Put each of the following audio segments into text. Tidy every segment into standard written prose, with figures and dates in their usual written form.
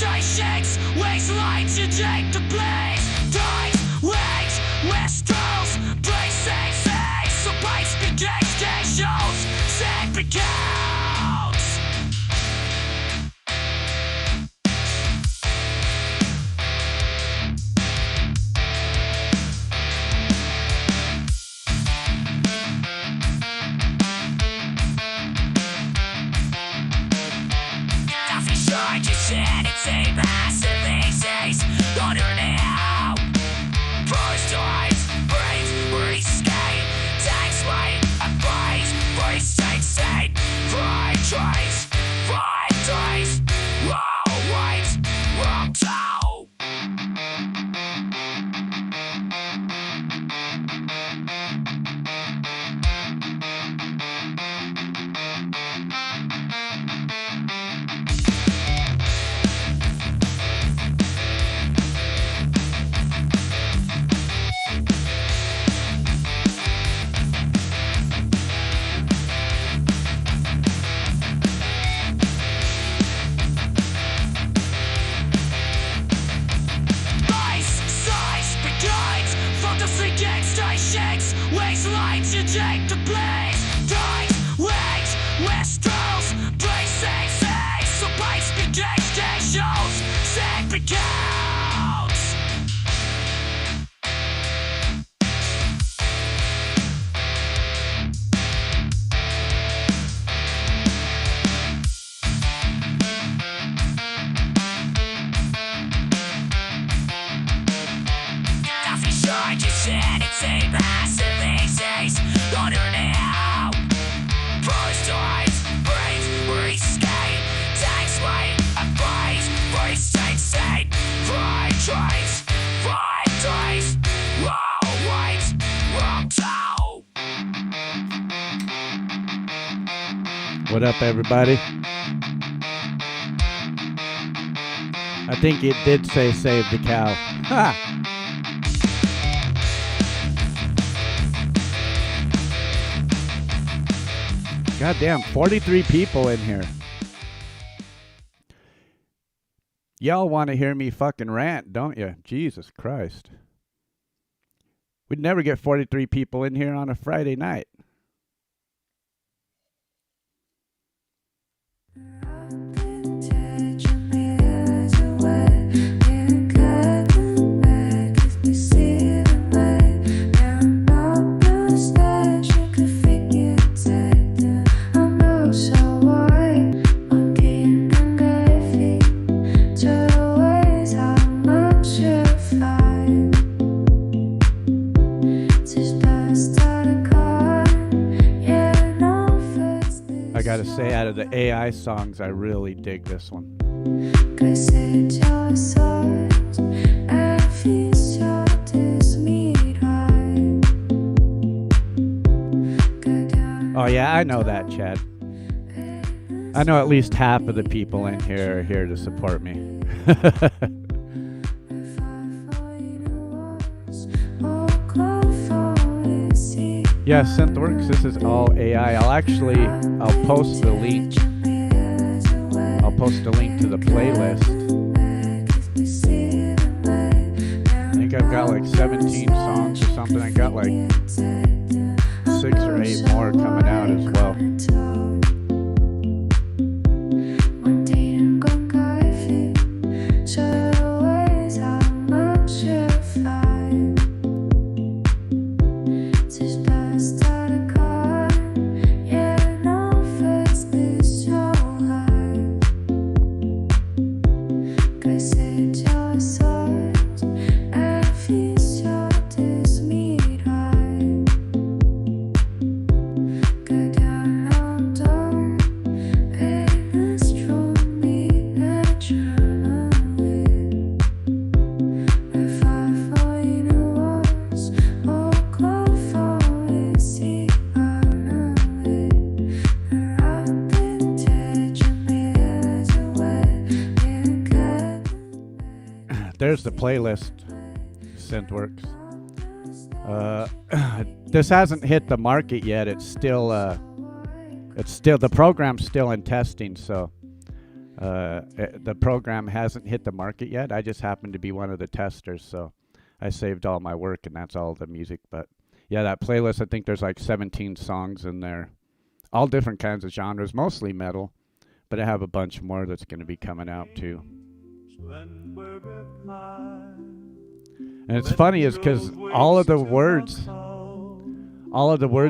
stations, wasteland to take the place. Times, waves, Westeros, places, so place became stations, set becomes. Sanity, massive aces, under now. First eyes, brave, risky, takes way, and praise, restate, state, fried trace, 5 days, always, wrong toe. Stations, wasteland to take the place. Times, waves, Westeros, places, so place became stations, set becomes. Sanity, massive aces, under now. First eyes, brave, risky, takes way, and praise, restate, state, fried trace, 5 days, always, wrong toe. What up, everybody? I think it did say save the cow. Ha! Goddamn, 43 people in here. Y'all want to hear me fucking rant, don't you? Jesus Christ. We'd never get 43 people in here on a Friday night. I gotta say, out of the AI songs, I really dig this one. Oh yeah, I know that, Chad. I know at least half of the people in here are here to support me. Yeah, SynthWorks, this is all AI. I'll post the link. I'll post a link to the playlist. I think I've got like 17 songs or something. I got like 6 or 8 more coming out as well. There's the playlist, SynthWorks. This hasn't hit the market yet. It's still the program's still in testing, so The program hasn't hit the market yet. I just happened to be one of the testers, so I saved all my work, and that's all the music. But yeah, that playlist, I think there's like 17 songs in there, all different kinds of genres, mostly metal, but I have a bunch more that's going to be coming out too. And it's funny is because all of the words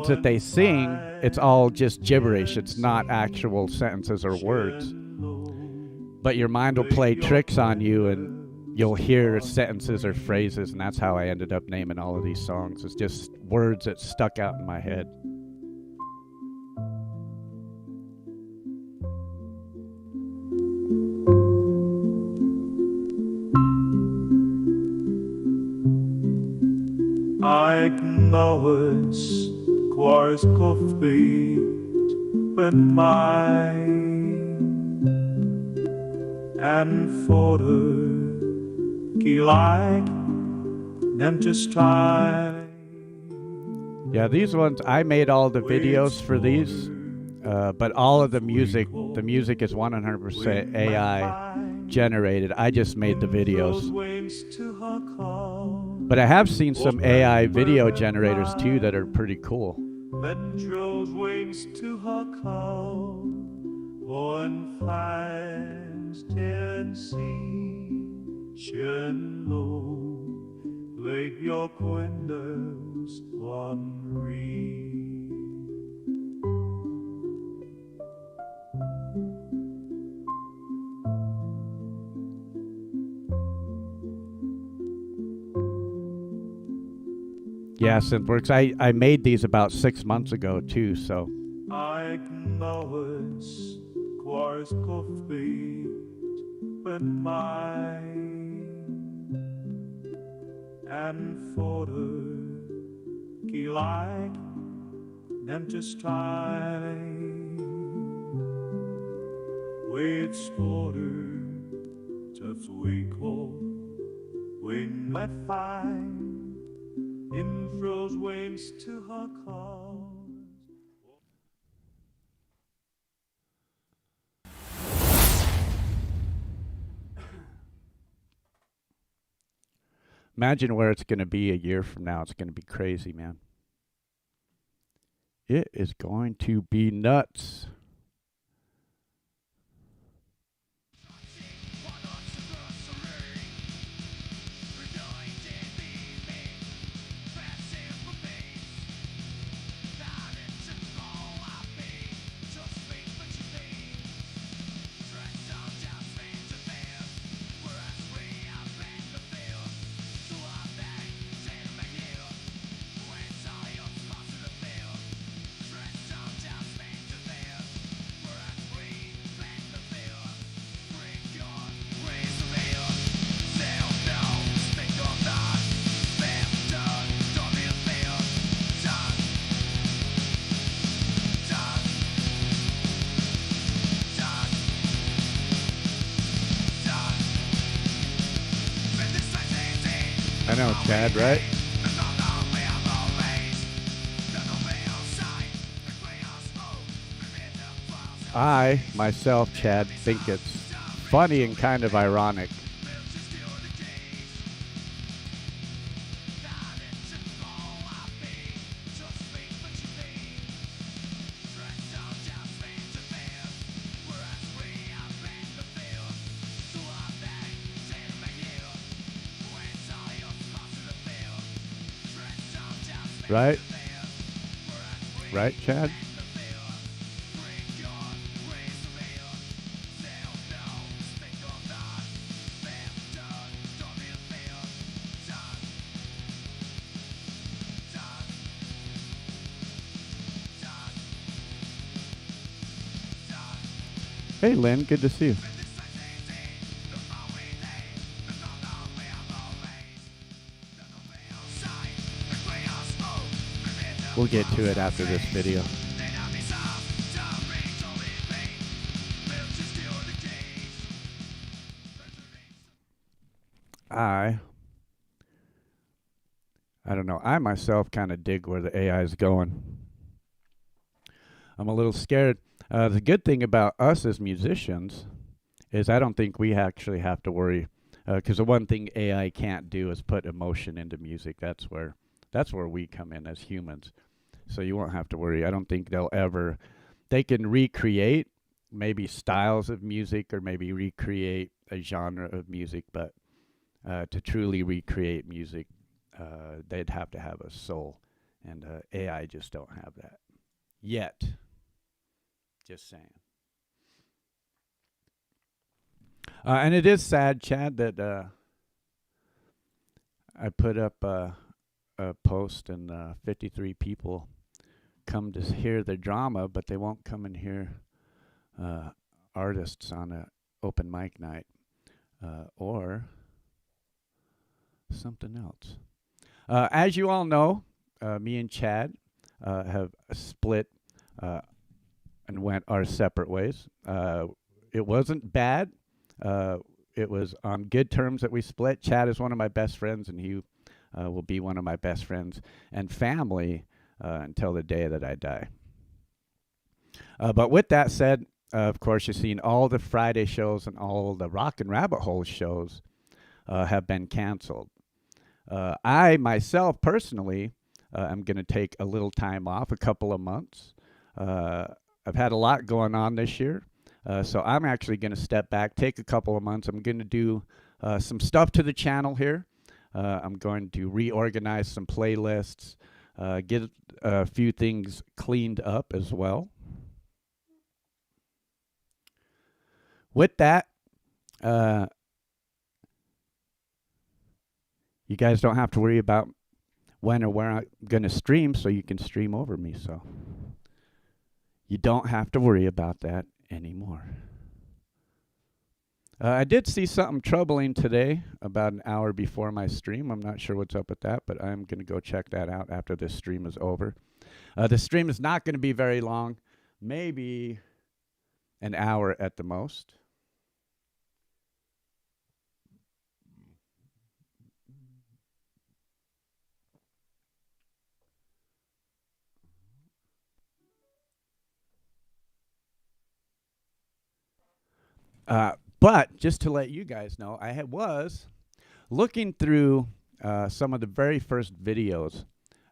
that they sing, it's all just gibberish. It's not actual sentences or words. But your mind will play tricks on you, and you'll hear sentences or phrases, and that's how I ended up naming all of these songs. It's just words that stuck out in my head. I acknowledge chorus coffee with mine and photo like them just try. Yeah, these ones, I made all the videos for these, but all of the music is 100% AI generated. I just made the videos. But I have seen some AI video generators too that are pretty cool. Wings to her call, one finds Tennessee, low, lay your windows on read. Yeah, Synthworks. I made these about 6 months ago too, so. I acknowledge chorus coffee with mine and photo like them just try with slaughter just we call when I find in froze wings to her cause. Imagine where it's going to be a year from now. It's going to be crazy, man. It is going to be nuts. I know, Chad, right? I, myself, Chad, think it's funny and kind of ironic. Right? Right, Chad? Hey, Lynn, good to see you. We'll get to it after this video. I don't know. I myself kind of dig where the AI is going. I'm a little scared. The good thing about us as musicians is I don't think we actually have to worry, because the one thing AI can't do is put emotion into music. That's where we come in as humans. So you won't have to worry. I don't think they can recreate maybe styles of music or maybe recreate a genre of music, but to truly recreate music, they'd have to have a soul, and AI just don't have that yet. Just saying. And it is sad, Chad, that I put up a post and 53 people come to hear the drama, but they won't come and hear artists on a open mic night or something else. As you all know, me and Chad have split and went our separate ways. It wasn't bad. It was on good terms that we split. Chad is one of my best friends, and he will be one of my best friends and family until the day that I die. But with that said, of course, you've seen all the Friday shows and all the Rock and Rabbit Hole shows have been canceled. I myself personally am going to take a little time off, a couple of months. I've had a lot going on this year, so I'm actually going to step back, take a couple of months. I'm going to do some stuff to the channel here. I'm going to reorganize some playlists, get a few things cleaned up as well. With that, you guys don't have to worry about when or where I'm going to stream, so you can stream over me. So you don't have to worry about that anymore. I did see something troubling today about an hour before my stream. I'm not sure what's up with that, but I'm going to go check that out after this stream is over. The stream is not going to be very long, maybe an hour at the most. But just to let you guys know, I was looking through some of the very first videos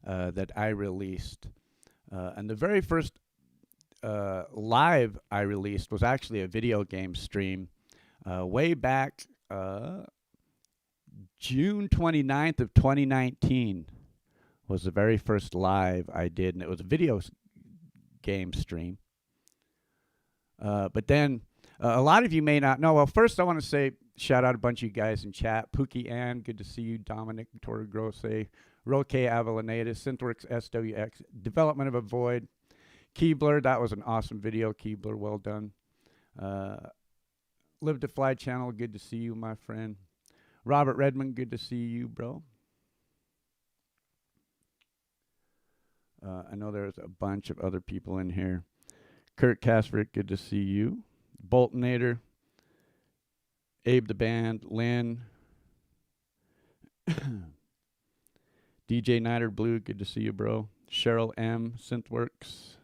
that I released. And the very first live I released was actually a video game stream way back June 29th of 2019 was the very first live I did, and it was a video game stream. But then a lot of you may not know. Well, first I want to say shout out a bunch of you guys in chat. Pookie Ann, good to see you. Dominic, Victoria Grosse, Roque Avellaneda, Synthworks SWX, Development of a Void, Keebler, that was an awesome video. Keebler, well done. Live to Fly channel, good to see you, my friend. Robert Redmond, good to see you, bro. I know there's a bunch of other people in here. Kurt Kasverick, good to see you. Boltonator, Abe the Band, Lynn, DJ Nighter Blue, good to see you, bro. Cheryl M, Synthworks.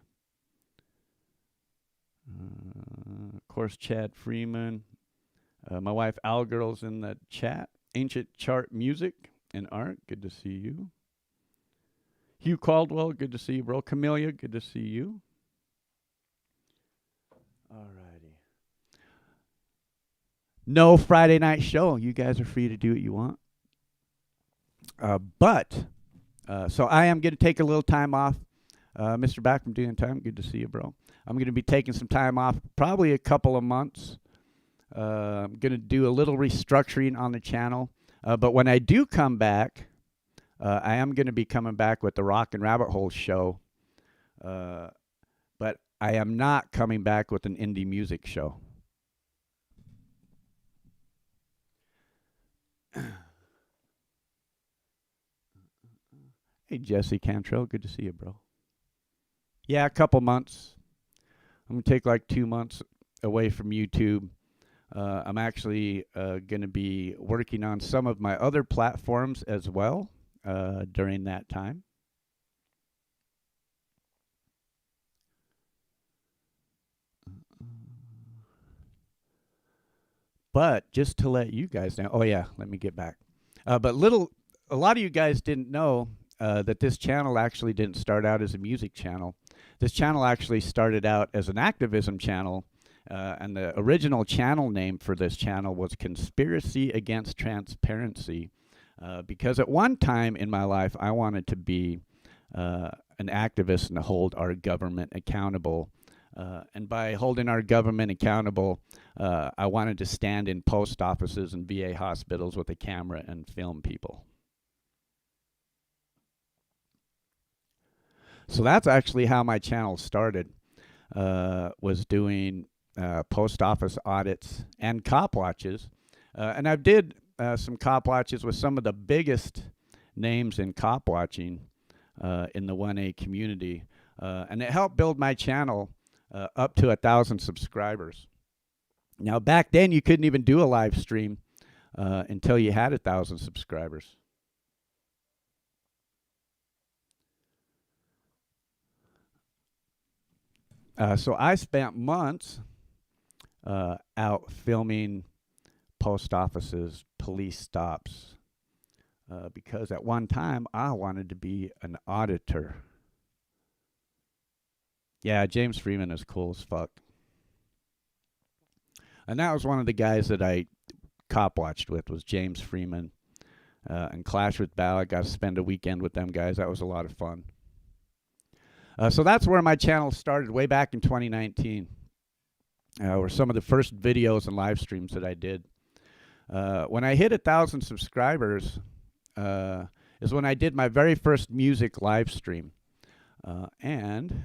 Of course, Chad Freeman. My wife Al Girl's in the chat. Ancient Chart Music and Art, good to see you. Hugh Caldwell, good to see you, bro. Camellia, good to see you. Alrighty. No Friday night show. You guys are free to do what you want. So I am going to take a little time off. Mr. Back from Doing Time, good to see you, bro. I'm going to be taking some time off, probably a couple of months. I'm going to do a little restructuring on the channel. But when I do come back, I am going to be coming back with the Rock and Rabbit Hole show. But I am not coming back with an indie music show. Hey, Jesse Cantrell, good to see you, bro. Yeah, a couple months. I'm going to take like 2 months away from YouTube. I'm actually going to be working on some of my other platforms as well during that time. But just to let you guys know, oh yeah, let me get back. But a lot of you guys didn't know that this channel actually didn't start out as a music channel. This channel actually started out as an activism channel, and the original channel name for this channel was Conspiracy Against Transparency, because at one time in my life I wanted to be an activist and to hold our government accountable. And by holding our government accountable, I wanted to stand in post offices and VA hospitals with a camera and film people. So that's actually how my channel started, was doing post office audits and cop watches. And I did some cop watches with some of the biggest names in cop watching in the 1A community. And it helped build my channel up to 1,000 subscribers. Now, back then, you couldn't even do a live stream until you had 1,000 subscribers. So I spent months out filming post offices, police stops, because at one time I wanted to be an auditor. Yeah, James Freeman is cool as fuck. And that was one of the guys that I cop watched with, was James Freeman. And Clash with Bal, I got to spend a weekend with them guys. That was a lot of fun. So that's where my channel started, way back in 2019. Were some of the first videos and live streams that I did. When I hit 1,000 subscribers, is when I did my very first music live stream. And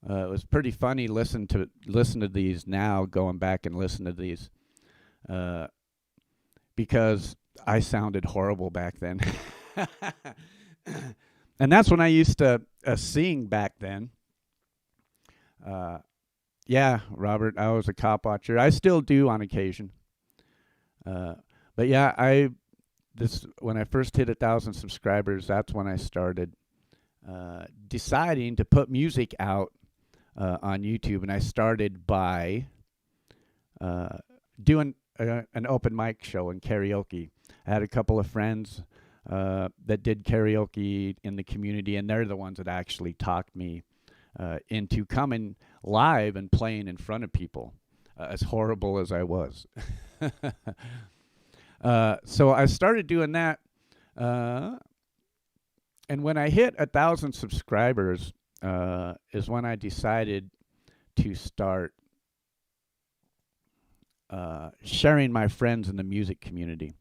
it was pretty funny listen to these now, going back and listen to these, because I sounded horrible back then. And that's when I used to sing back then. Yeah, Robert, I was a cop watcher. I still do on occasion. But yeah, when I first hit 1,000 subscribers, that's when I started deciding to put music out on YouTube. And I started by doing an open mic show and karaoke. I had a couple of friends that did karaoke in the community, and they're the ones that actually talked me into coming live and playing in front of people, as horrible as I was. So I started doing that, and when I hit 1,000 subscribers, is when I decided to start sharing my friends in the music community.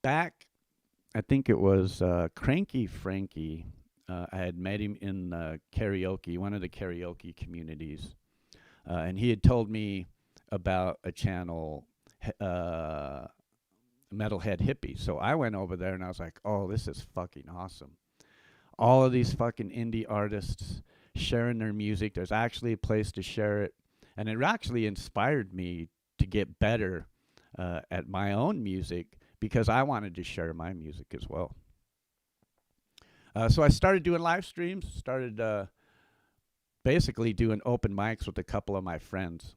Back, I think it was Cranky Frankie. I had met him in karaoke, one of the karaoke communities. And he had told me about a channel, Metalhead Hippie. So I went over there and I was like, oh, this is fucking awesome. All of these fucking indie artists sharing their music. There's actually a place to share it. And it actually inspired me to get better at my own music, because I wanted to share my music as well. So I started doing live streams, started basically doing open mics with a couple of my friends.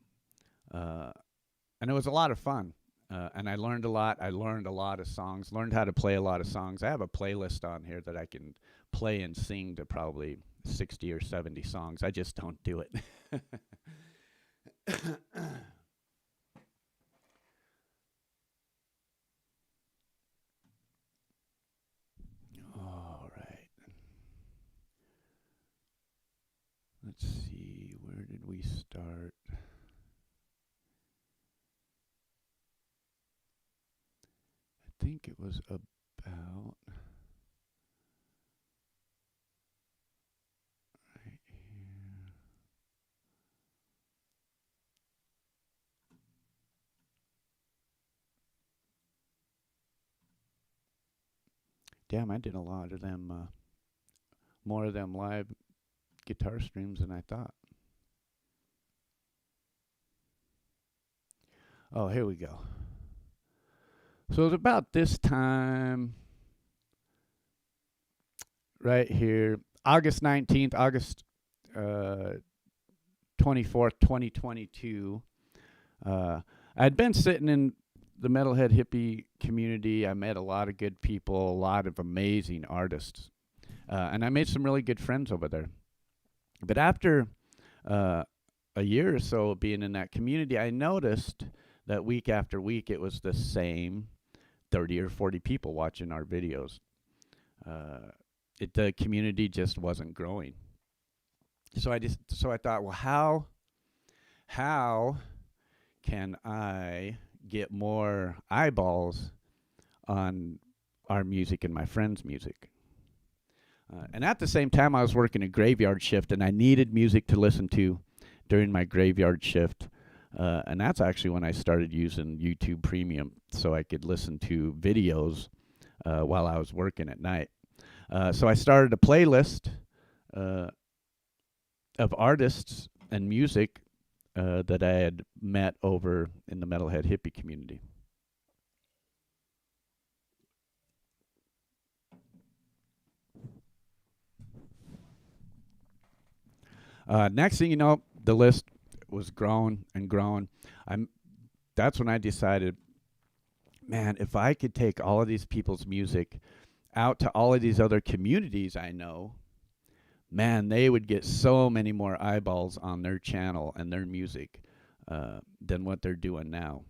And it was a lot of fun. And I learned a lot. I learned a lot of songs, learned how to play a lot of songs. I have a playlist on here that I can play and sing to probably 60 or 70 songs. I just don't do it. All right. Let's see, where did we start? I think it was about right here. Damn, I did a lot of them, more of them live guitar streams than I thought. Oh, here we go. So it's about this time, right here, August 19th, August 24th, 2022. I'd been sitting in the metalhead hippie community. I met a lot of good people, a lot of amazing artists, and I made some really good friends over there. But after a year or so of being in that community, I noticed that week after week it was the same 30 or 40 people watching our videos. The community just wasn't growing. So I thought, well, how can I get more eyeballs on our music and my friends' music? And at the same time, I was working a graveyard shift, and I needed music to listen to during my graveyard shift. And that's actually when I started using YouTube Premium, so I could listen to videos while I was working at night. So I started a playlist of artists and music that I had met over in the metalhead hippie community. Next thing you know, the list was growing and growing. That's when I decided, man, if I could take all of these people's music out to all of these other communities I know, man, they would get so many more eyeballs on their channel and their music than what they're doing now.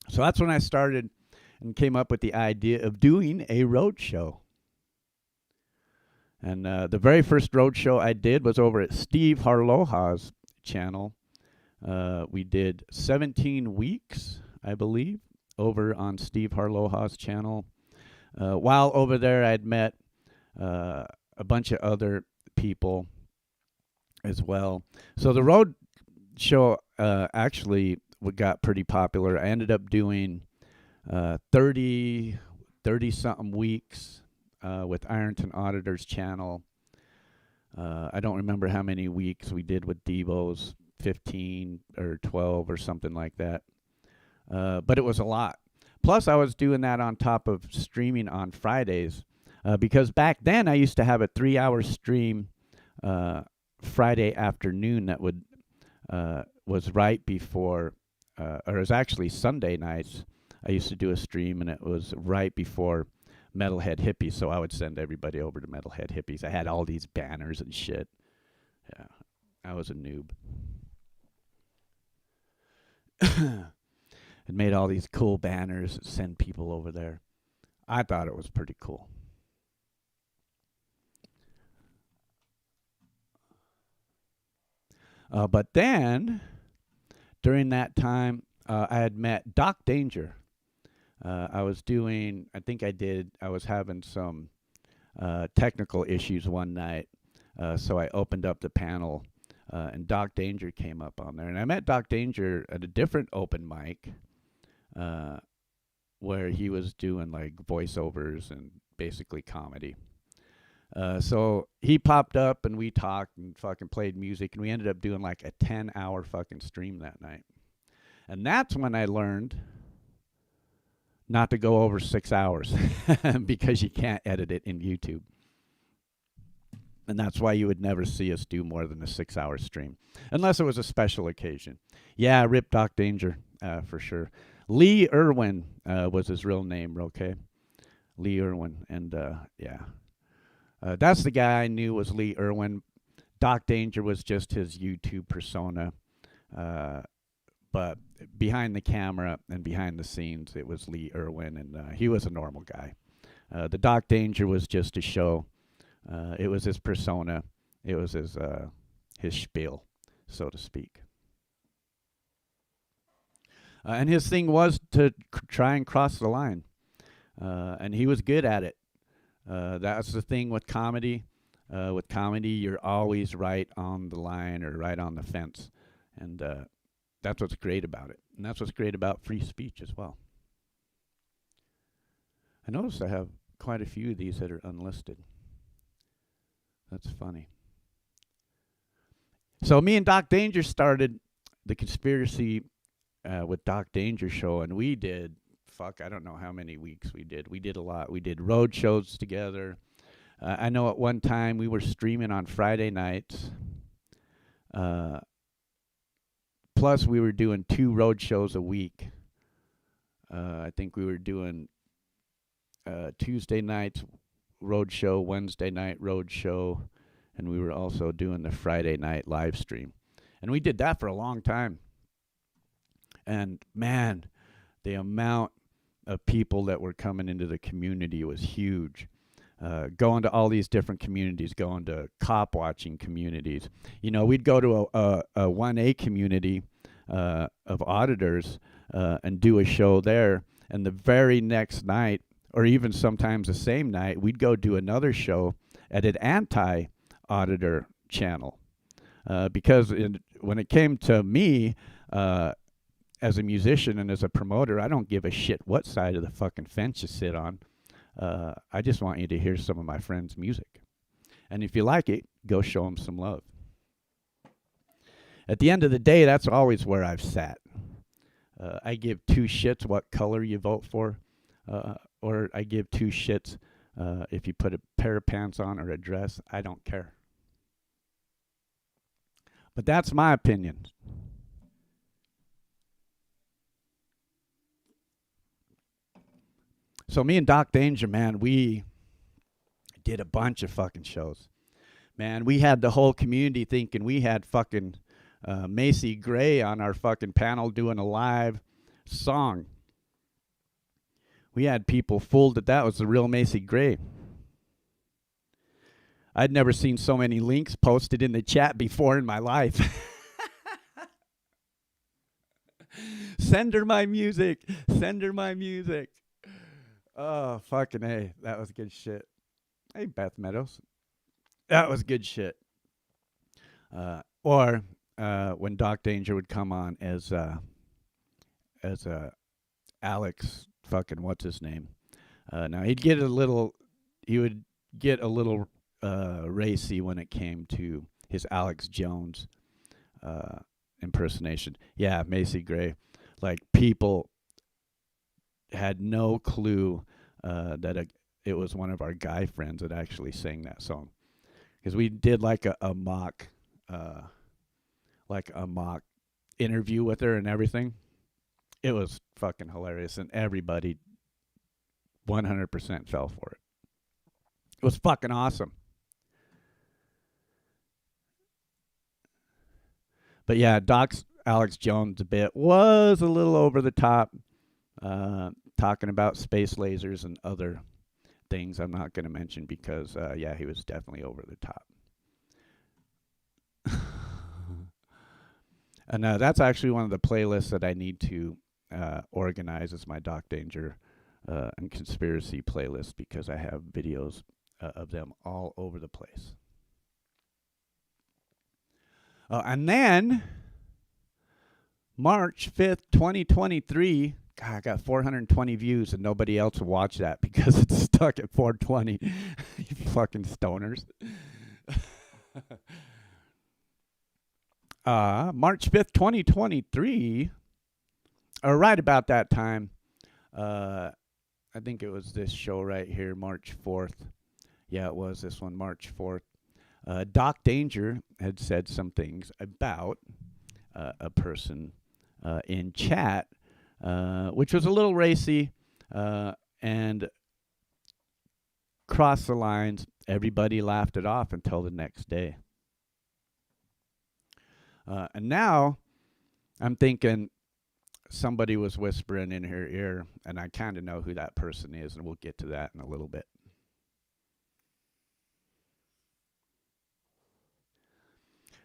So that's when I started and came up with the idea of doing a road show. And the very first road show I did was over at Steve Harloha's channel. We did 17 weeks, I believe, over on Steve Harloha's channel. While over there, I'd met a bunch of other people as well. So the road show actually got pretty popular. I ended up doing 30-something weeks with Ironton Auditor's channel. I don't remember how many weeks we did with Devo's, 15 or 12 or something like that. But it was a lot. Plus, I was doing that on top of streaming on Fridays. Because back then, I used to have a 3-hour stream Friday afternoon that was right before, or it was actually Sunday nights. I used to do a stream, and it was right before Metalhead Hippies, so I would send everybody over to Metalhead Hippies. I had all these banners and shit. Yeah, I was a noob. And made all these cool banners that send people over there. I thought it was pretty cool. But then, during that time, I had met Doc Danger. I was having some technical issues one night, so I opened up the panel, and Doc Danger came up on there. And I met Doc Danger at a different open mic, where he was doing like voiceovers and basically comedy. So he popped up and we talked and fucking played music, and we ended up doing like a 10-hour fucking stream that night. And that's when I learned not to go over 6 hours because you can't edit it in YouTube. And that's why you would never see us do more than a 6-hour stream, unless it was a special occasion. Yeah, rip Doc Danger, for sure. Lee Irwin was his real name, okay? Lee Irwin, and yeah. That's the guy I knew was Lee Irwin. Doc Danger was just his YouTube persona. But behind the camera and behind the scenes, it was Lee Irwin, and he was a normal guy. The Doc Danger was just a show. It was his persona. It was his spiel, so to speak. And his thing was to try and cross the line. And he was good at it. That's the thing with comedy. With comedy, you're always right on the line or right on the fence. And that's what's great about it. And that's what's great about free speech as well. I noticed I have quite a few of these that are unlisted. That's funny. So me and Doc Danger started the Conspiracy with Doc Danger show, and we did, I don't know how many weeks we did. We did a lot. We did road shows together. I know at one time we were streaming on Friday nights Uh, plus, we were doing 2 road shows a week. I think we were doing Tuesday nights road show, Wednesday night road show, and we were also doing the Friday night live stream. And we did that for a long time. And man, the amount of people that were coming into the community was huge. Going to all these different communities, going to cop watching communities. You know, we'd go to a 1A community of auditors and do a show there. And the very next night, or even sometimes the same night, we'd go do another show at an anti-auditor channel. Because when it came to me, as a musician and as a promoter, I don't give a shit what side of the fucking fence you sit on. I just want you to hear some of my friends' music. And if you like it, go show them some love. At the end of the day, that's always where I've sat. I give 2 shits what color you vote for, or I give 2 shits if you put a pair of pants on or a dress. I don't care. But that's my opinion. So me and Doc Danger, man, we did a bunch of fucking shows. Man, we had the whole community thinking we had fucking Macy Gray on our fucking panel doing a live song. We had people fooled that was the real Macy Gray. I'd never seen so many links posted in the chat before in my life. Send her my music. Send her my music. Oh, fucking A. That was good shit. Hey, Beth Meadows. That was good shit. Or when Doc Danger would come on as Alex fucking what's his name. Now he would get a little racy when it came to his Alex Jones impersonation. Yeah, Macy Gray. Like, people had no clue that it was one of our guy friends that actually sang that song, because we did like a mock interview with her and everything. It was fucking hilarious, and everybody 100% fell for it. It was fucking awesome. But yeah, Doc's Alex Jones bit was a little over the top, talking about space lasers and other things I'm not going to mention because, yeah, he was definitely over the top. And that's actually one of the playlists that I need to organize as my Doc Danger and conspiracy playlist, because I have videos of them all over the place. And then March 5th, 2023, God, I got 420 views and nobody else will watch that because it's stuck at 420. You fucking stoners. March 5th, 2023, or right about that time, I think it was this show right here, March 4th. Yeah, it was this one, March 4th. Doc Danger had said some things about a person in chat, which was a little racy and crossed the lines. Everybody laughed it off until the next day. And now I'm thinking somebody was whispering in her ear, and I kind of know who that person is, and we'll get to that in a little bit.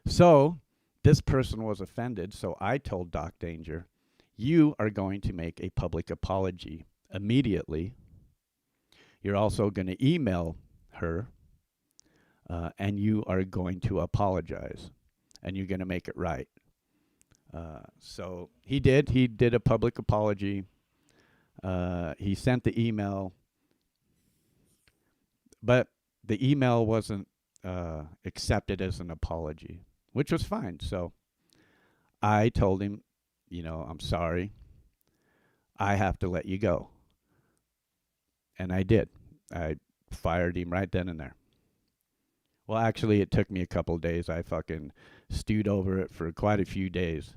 So this person was offended, so I told Doc Danger, you are going to make a public apology immediately. You're also going to email her, and you are going to apologize, and you're going to make it right. So he did. He did a public apology. He sent the email, but the email wasn't accepted as an apology, which was fine. So I told him, you know, I'm sorry. I have to let you go. And I did. I fired him right then and there. Well, actually, it took me a couple days. I fucking stewed over it for quite a few days.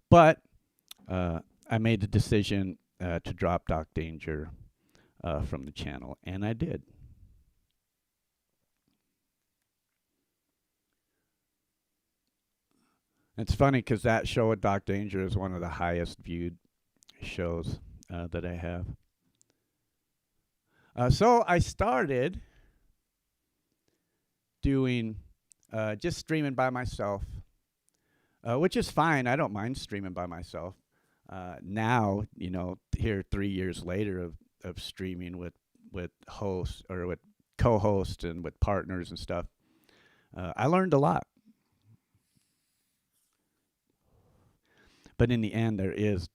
But I made the decision to drop Doc Danger from the channel, and I did. It's funny because that show with Doc Danger is one of the highest viewed shows that I have. So I started doing just streaming by myself, which is fine. I don't mind streaming by myself. Now, here 3 years later of streaming with hosts or with co-hosts and with partners and stuff, I learned a lot. But in the end, there is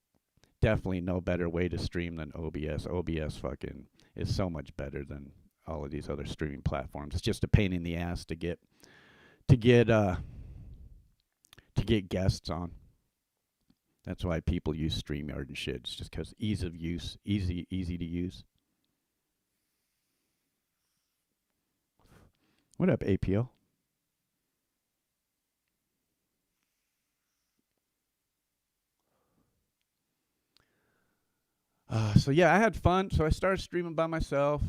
definitely no better way to stream than OBS. OBS fucking is so much better than all of these other streaming platforms. It's just a pain in the ass to get guests on. That's why people use StreamYard and shit. It's just because ease of use, easy to use. What up, APO? So yeah, I had fun. So I started streaming by myself,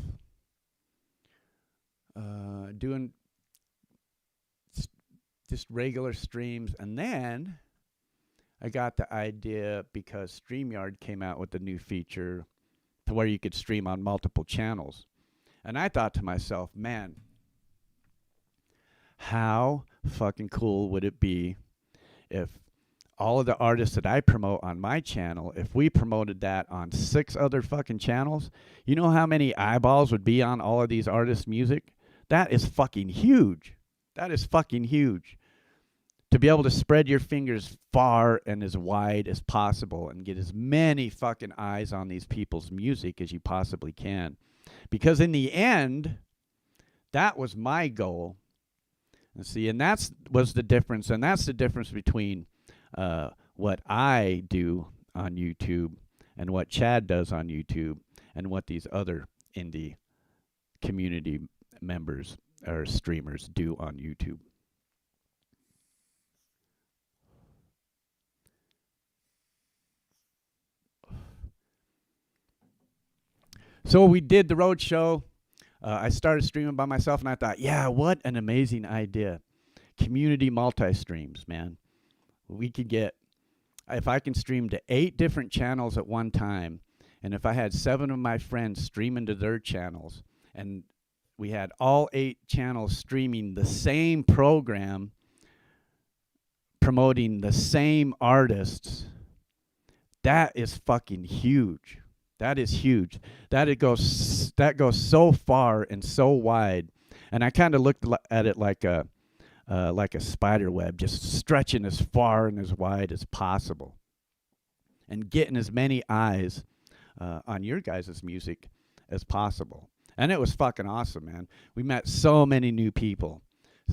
doing just regular streams, and then I got the idea because StreamYard came out with a new feature to where you could stream on multiple channels. And I thought to myself, man, how fucking cool would it be if all of the artists that I promote on my channel, if we promoted that on 6 other fucking channels, you know how many eyeballs would be on all of these artists' music? That is fucking huge. That is fucking huge. To be able to spread your fingers far and as wide as possible and get as many fucking eyes on these people's music as you possibly can. Because in the end, that was my goal. And see, and that was the difference. And that's the difference between what I do on YouTube and what Chad does on YouTube and what these other indie community members or streamers do on YouTube. So we did the road show. I started streaming by myself, and I thought, yeah, what an amazing idea. Community multi-streams, man. We could get, if I can stream to 8 different channels at one time, and if I had 7 of my friends streaming to their channels, and we had all 8 channels streaming the same program, promoting the same artists, that is fucking huge. That is huge. That goes so far and so wide. And I kind of looked at it like a spider web, just stretching as far and as wide as possible, and getting as many eyes on your guys' music as possible. And it was fucking awesome, man. We met so many new people,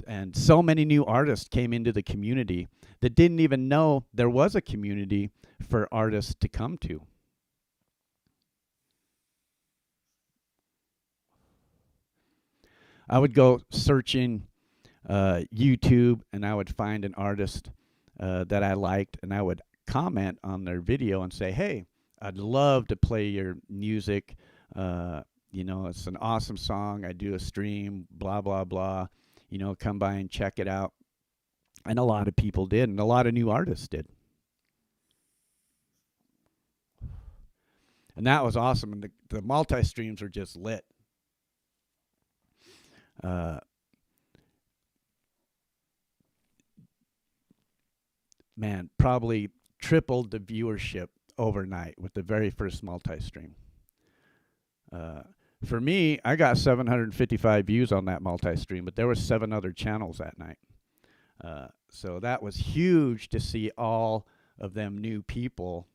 and so many new artists came into the community that didn't even know there was a community for artists to come to. I would go searching YouTube, and I would find an artist that I liked, and I would comment on their video and say, hey, I'd love to play your music. It's an awesome song. I do a stream, blah, blah, blah. Come by and check it out. And a lot of people did, and a lot of new artists did. And that was awesome. And the multi-streams were just lit. Man, probably tripled the viewership overnight with the very first multi-stream. For me, I got 755 views on that multi-stream, but there were 7 other channels that night. So that was huge to see all of them new people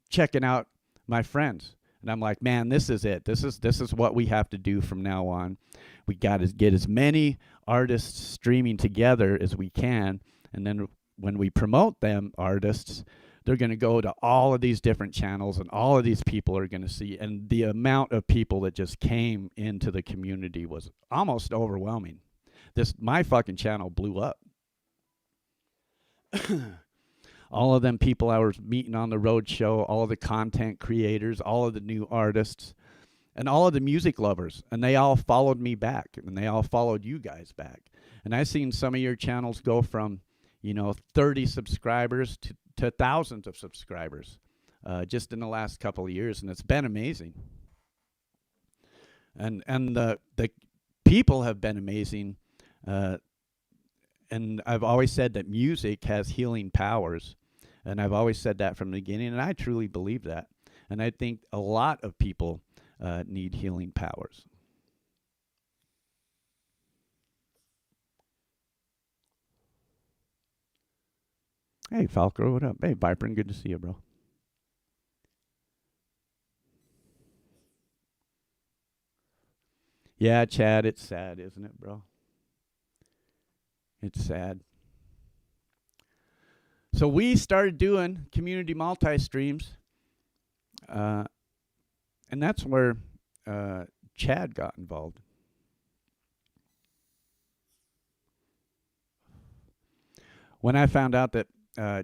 checking out my friends. And I'm like, man, this is it. This is what we have to do from now on. We got to get as many artists streaming together as we can. And then when we promote them artists, they're going to go to all of these different channels, and all of these people are going to see. And the amount of people that just came into the community was almost overwhelming. My fucking channel blew up. All of them people I was meeting on the road show, all of the content creators, all of the new artists, and all of the music lovers. And they all followed me back, and they all followed you guys back. And I've seen some of your channels go from, 30 subscribers to thousands of subscribers just in the last couple of years, and it's been amazing. And the people have been amazing. And I've always said that music has healing powers, and I've always said that from the beginning, and I truly believe that. And I think a lot of people need healing powers. Hey, Falco, what up? Hey, Viper, good to see you, bro. Yeah, Chad, it's sad, isn't it, bro? It's sad. So we started doing community multi-streams, and that's where Chad got involved. When I found out that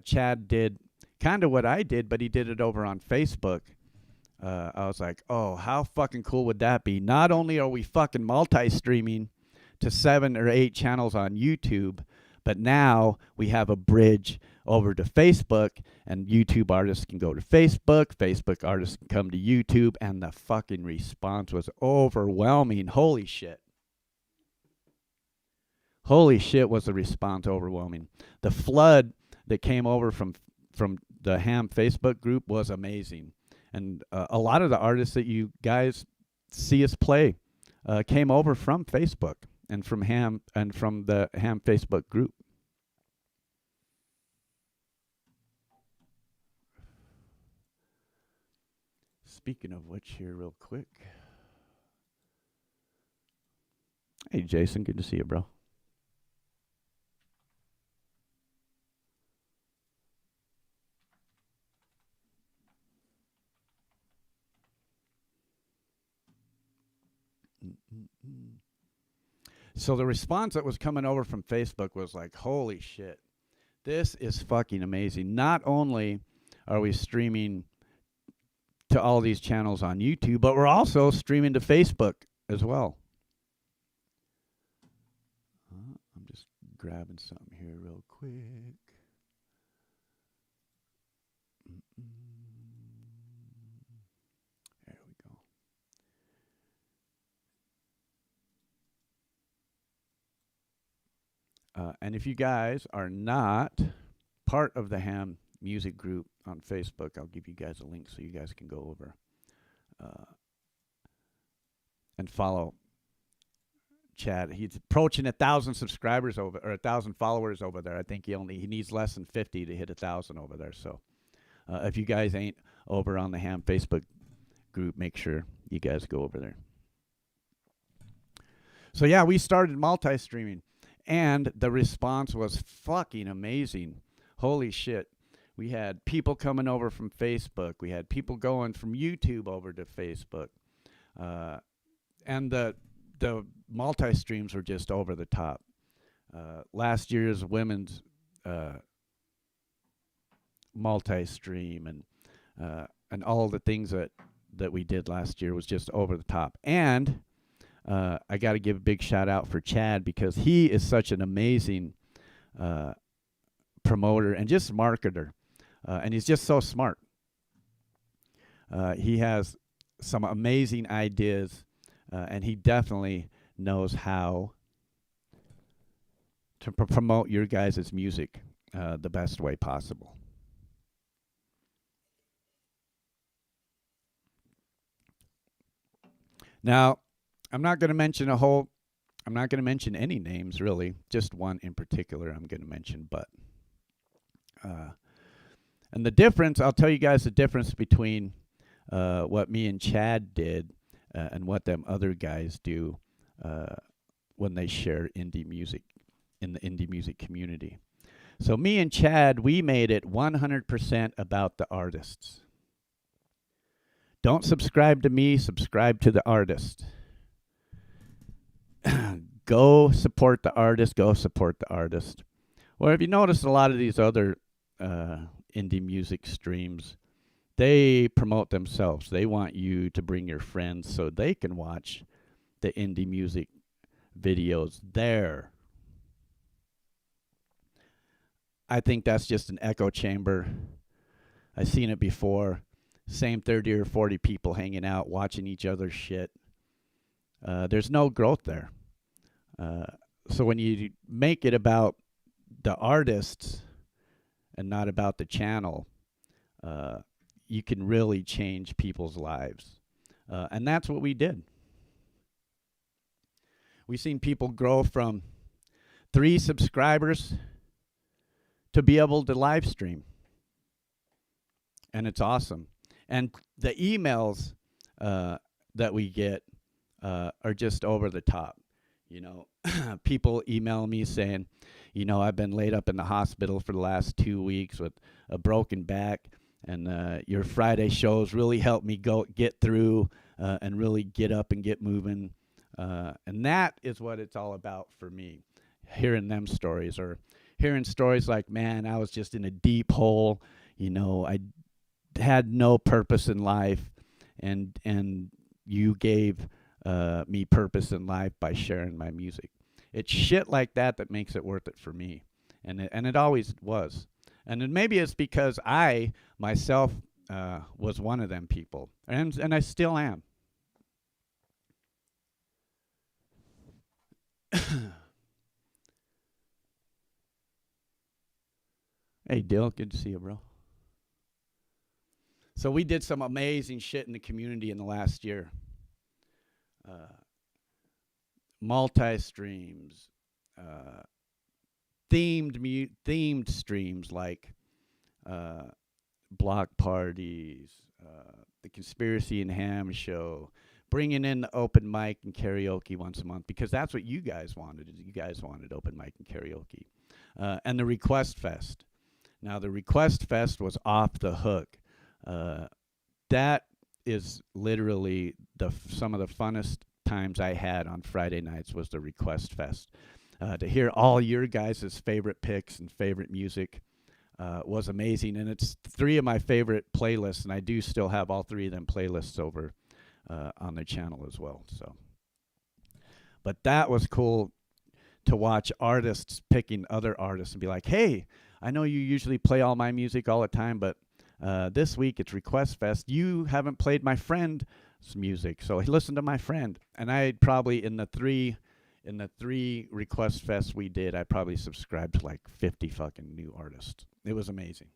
Chad did kind of what I did, but he did it over on Facebook, I was like, oh, how fucking cool would that be? Not only are we fucking multi-streaming to 7 or 8 channels on YouTube, but now we have a bridge over to Facebook, and YouTube artists can go to Facebook artists can come to YouTube, and the fucking response was overwhelming. Holy shit. Holy shit was the response overwhelming. The flood that came over from the Ham Facebook group was amazing. And a lot of the artists that you guys see us play came over from Facebook and from the Ham Facebook group. Speaking of which, here real quick. Hey, Jason, good to see you, bro. So the response that was coming over from Facebook was like, holy shit, this is fucking amazing. Not only are we streaming to all these channels on YouTube, but we're also streaming to Facebook as well. I'm just grabbing something here real quick. There we go. And if you guys are not part of the Ham music group on Facebook, I'll give you guys a link so you guys can go over and follow Chad. He's approaching 1,000 subscribers or 1,000 followers over there. I think he needs less than 50 to hit 1,000 over there. So if you guys ain't over on the Ham Facebook group, make sure you guys go over there. So yeah, we started multi-streaming, and the response was fucking amazing. Holy shit. We had people coming over from Facebook. We had people going from YouTube over to Facebook. And the multi-streams were just over the top. Last year's women's multi-stream and all the things that we did last year was just over the top. And I got to give a big shout out for Chad, because he is such an amazing promoter and just marketer. And he's just so smart. He has some amazing ideas, and he definitely knows how to promote your guys' music the best way possible. Now, I'm not going to mention any names, really. Just one in particular I'm going to mention, but and the difference, I'll tell you guys the difference between what me and Chad did and what them other guys do when they share indie music in the indie music community. So me and Chad, we made it 100% about the artists. Don't subscribe to me, subscribe to the artist. Go support the artist, go support the artist. Or if you notice a lot of these other indie music streams, they promote themselves. They want you to bring your friends so they can watch the indie music videos there. I think that's just an echo chamber. I've seen it before. Same 30 or 40 people hanging out, watching each other's shit. There's no growth there. So when you make it about the artists and not about the channel, you can really change people's lives. And that's what we did. We've seen people grow from 3 subscribers to be able to live stream. And it's awesome. And the emails that we get are just over the top. You know, people email me saying, you know, I've been laid up in the hospital for the last 2 weeks with a broken back, and your Friday shows really helped me get through and really get up and get moving. And that is what it's all about for me, hearing them stories, or hearing stories like, man, I was just in a deep hole. You know, I had no purpose in life, and you gave me purpose in life by sharing my music. It's shit like that that makes it worth it for me, and it always was. And then maybe it's because I myself was one of them people, and I still am. Hey, Dill, good to see you, bro. So we did some amazing shit in the community in the last year. Multi-streams, themed streams like block parties, the Conspiracy and Ham show, bringing in the open mic and karaoke once a month, because that's what you guys wanted. You guys wanted open mic and karaoke. And the Request Fest. Now, the Request Fest was off the hook. That is literally some of the funnest times I had on Friday nights was the Request Fest. To hear all your guys' favorite picks and favorite music was amazing. And it's 3 of my favorite playlists, and I do still have all 3 of them playlists over on the channel as well. So, but that was cool to watch artists picking other artists and be like, hey, I know you usually play all my music all the time, but this week it's Request Fest. You haven't played my friend's music, so listen to my friend. And I probably in the three Request Fests we did, I probably subscribed to like 50 fucking new artists. It was amazing.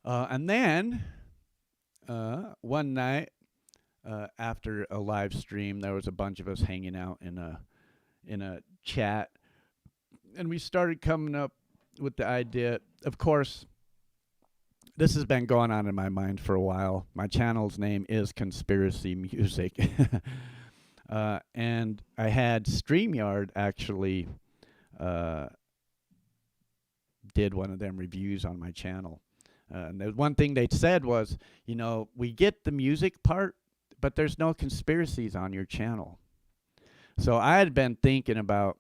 And then one night after a live stream, there was a bunch of us hanging out in a chat, and we started coming up with the idea. Of course, this has been going on in my mind for a while. My channel's name is Conspiracy Music. And I had StreamYard actually did one of them reviews on my channel. And the one thing they said was, you know, we get the music part, but there's no conspiracies on your channel. So I had been thinking about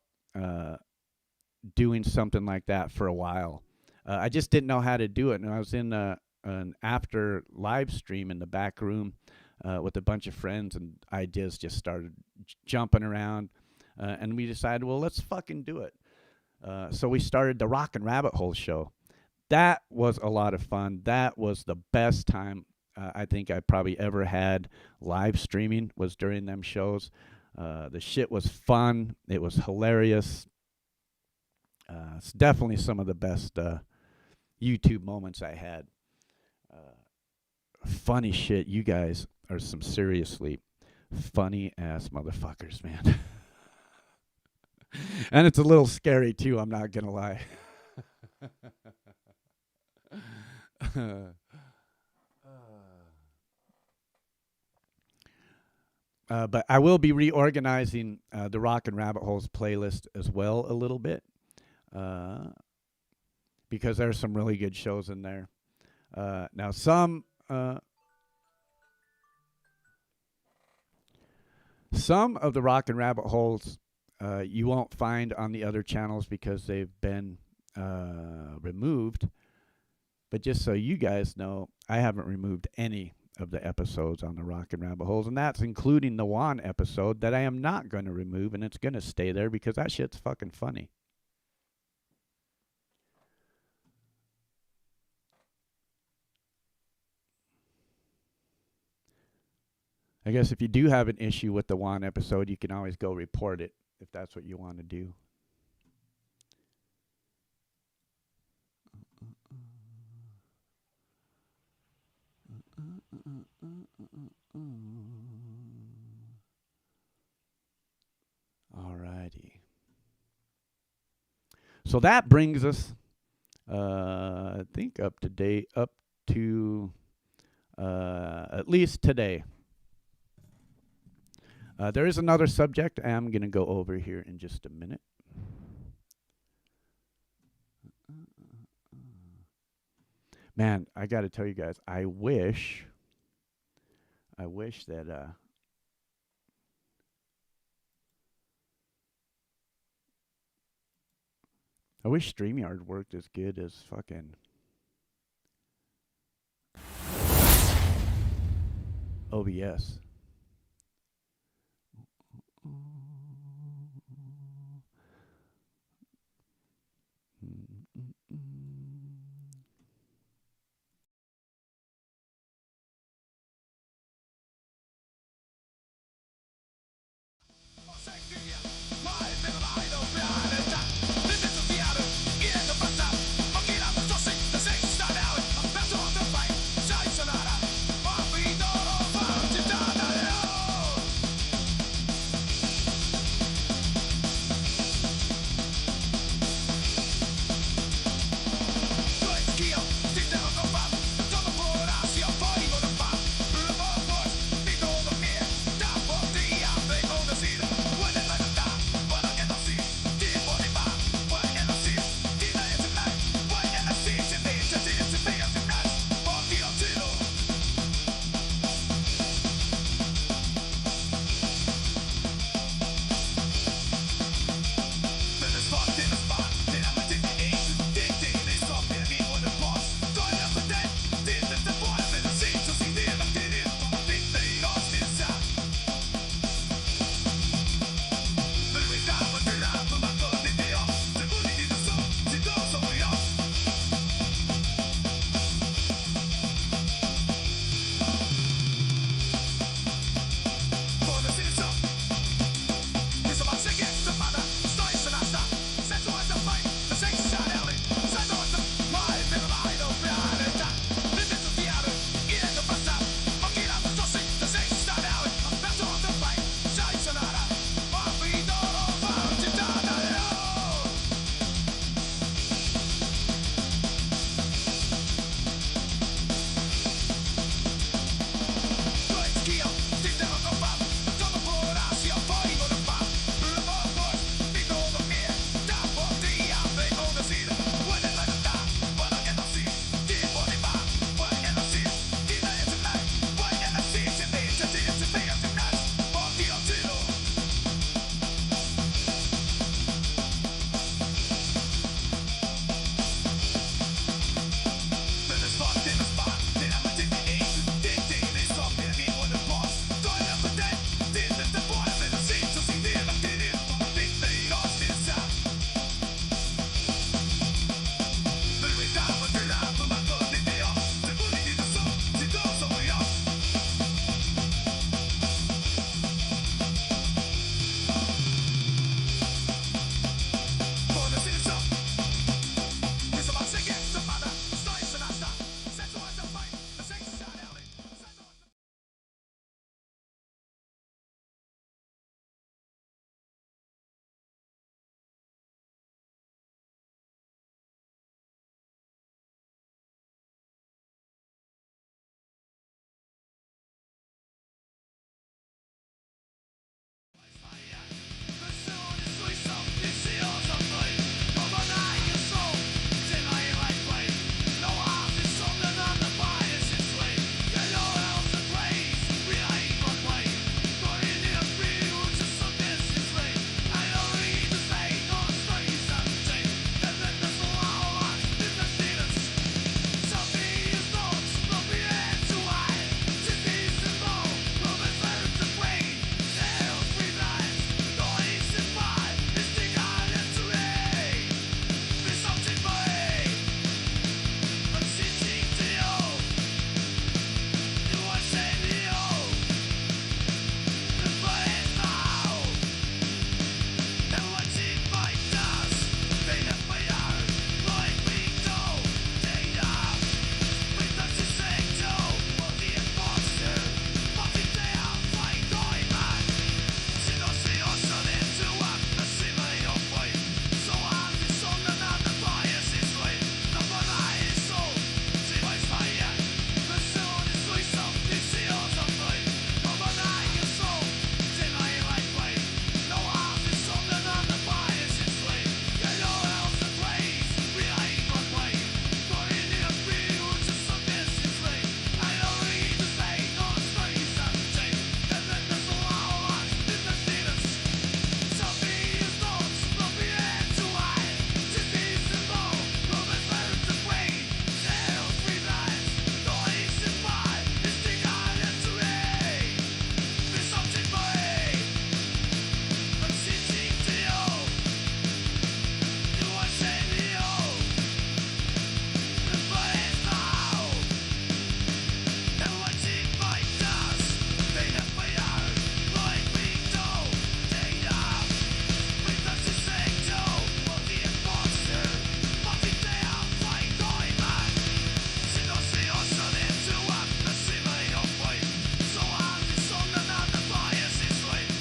doing something like that for a while. I just didn't know how to do it. And I was in an after live stream in the back room with a bunch of friends, and ideas just started jumping around. And we decided, well, let's fucking do it. So we started the Rockin' Rabbit Hole show. That was a lot of fun. That was the best time I think I probably ever had live streaming, was during them shows. The shit was fun. It was hilarious. It's definitely some of the best YouTube moments I had. Funny shit. You guys are some seriously funny ass motherfuckers, man. And it's a little scary too, I'm not gonna lie. But I will be reorganizing the Rock and Rabbit Holes playlist as well a little bit, because there's some really good shows in there. Now some of the Rock and Rabbit Holes you won't find on the other channels because they've been removed. But just so you guys know, I haven't removed any of the episodes on the Rock and Rabbit Holes, and that's including the Juan episode that I am not going to remove, and it's going to stay there because that shit's fucking funny. I guess if you do have an issue with the Juan episode, you can always go report it if that's what you want to do. Alrighty. So that brings us, I think, up to date, up to at least today. There is another subject I'm going to go over here in just a minute. Man, I got to tell you guys, I wish that I wish StreamYard worked as good as fucking OBS.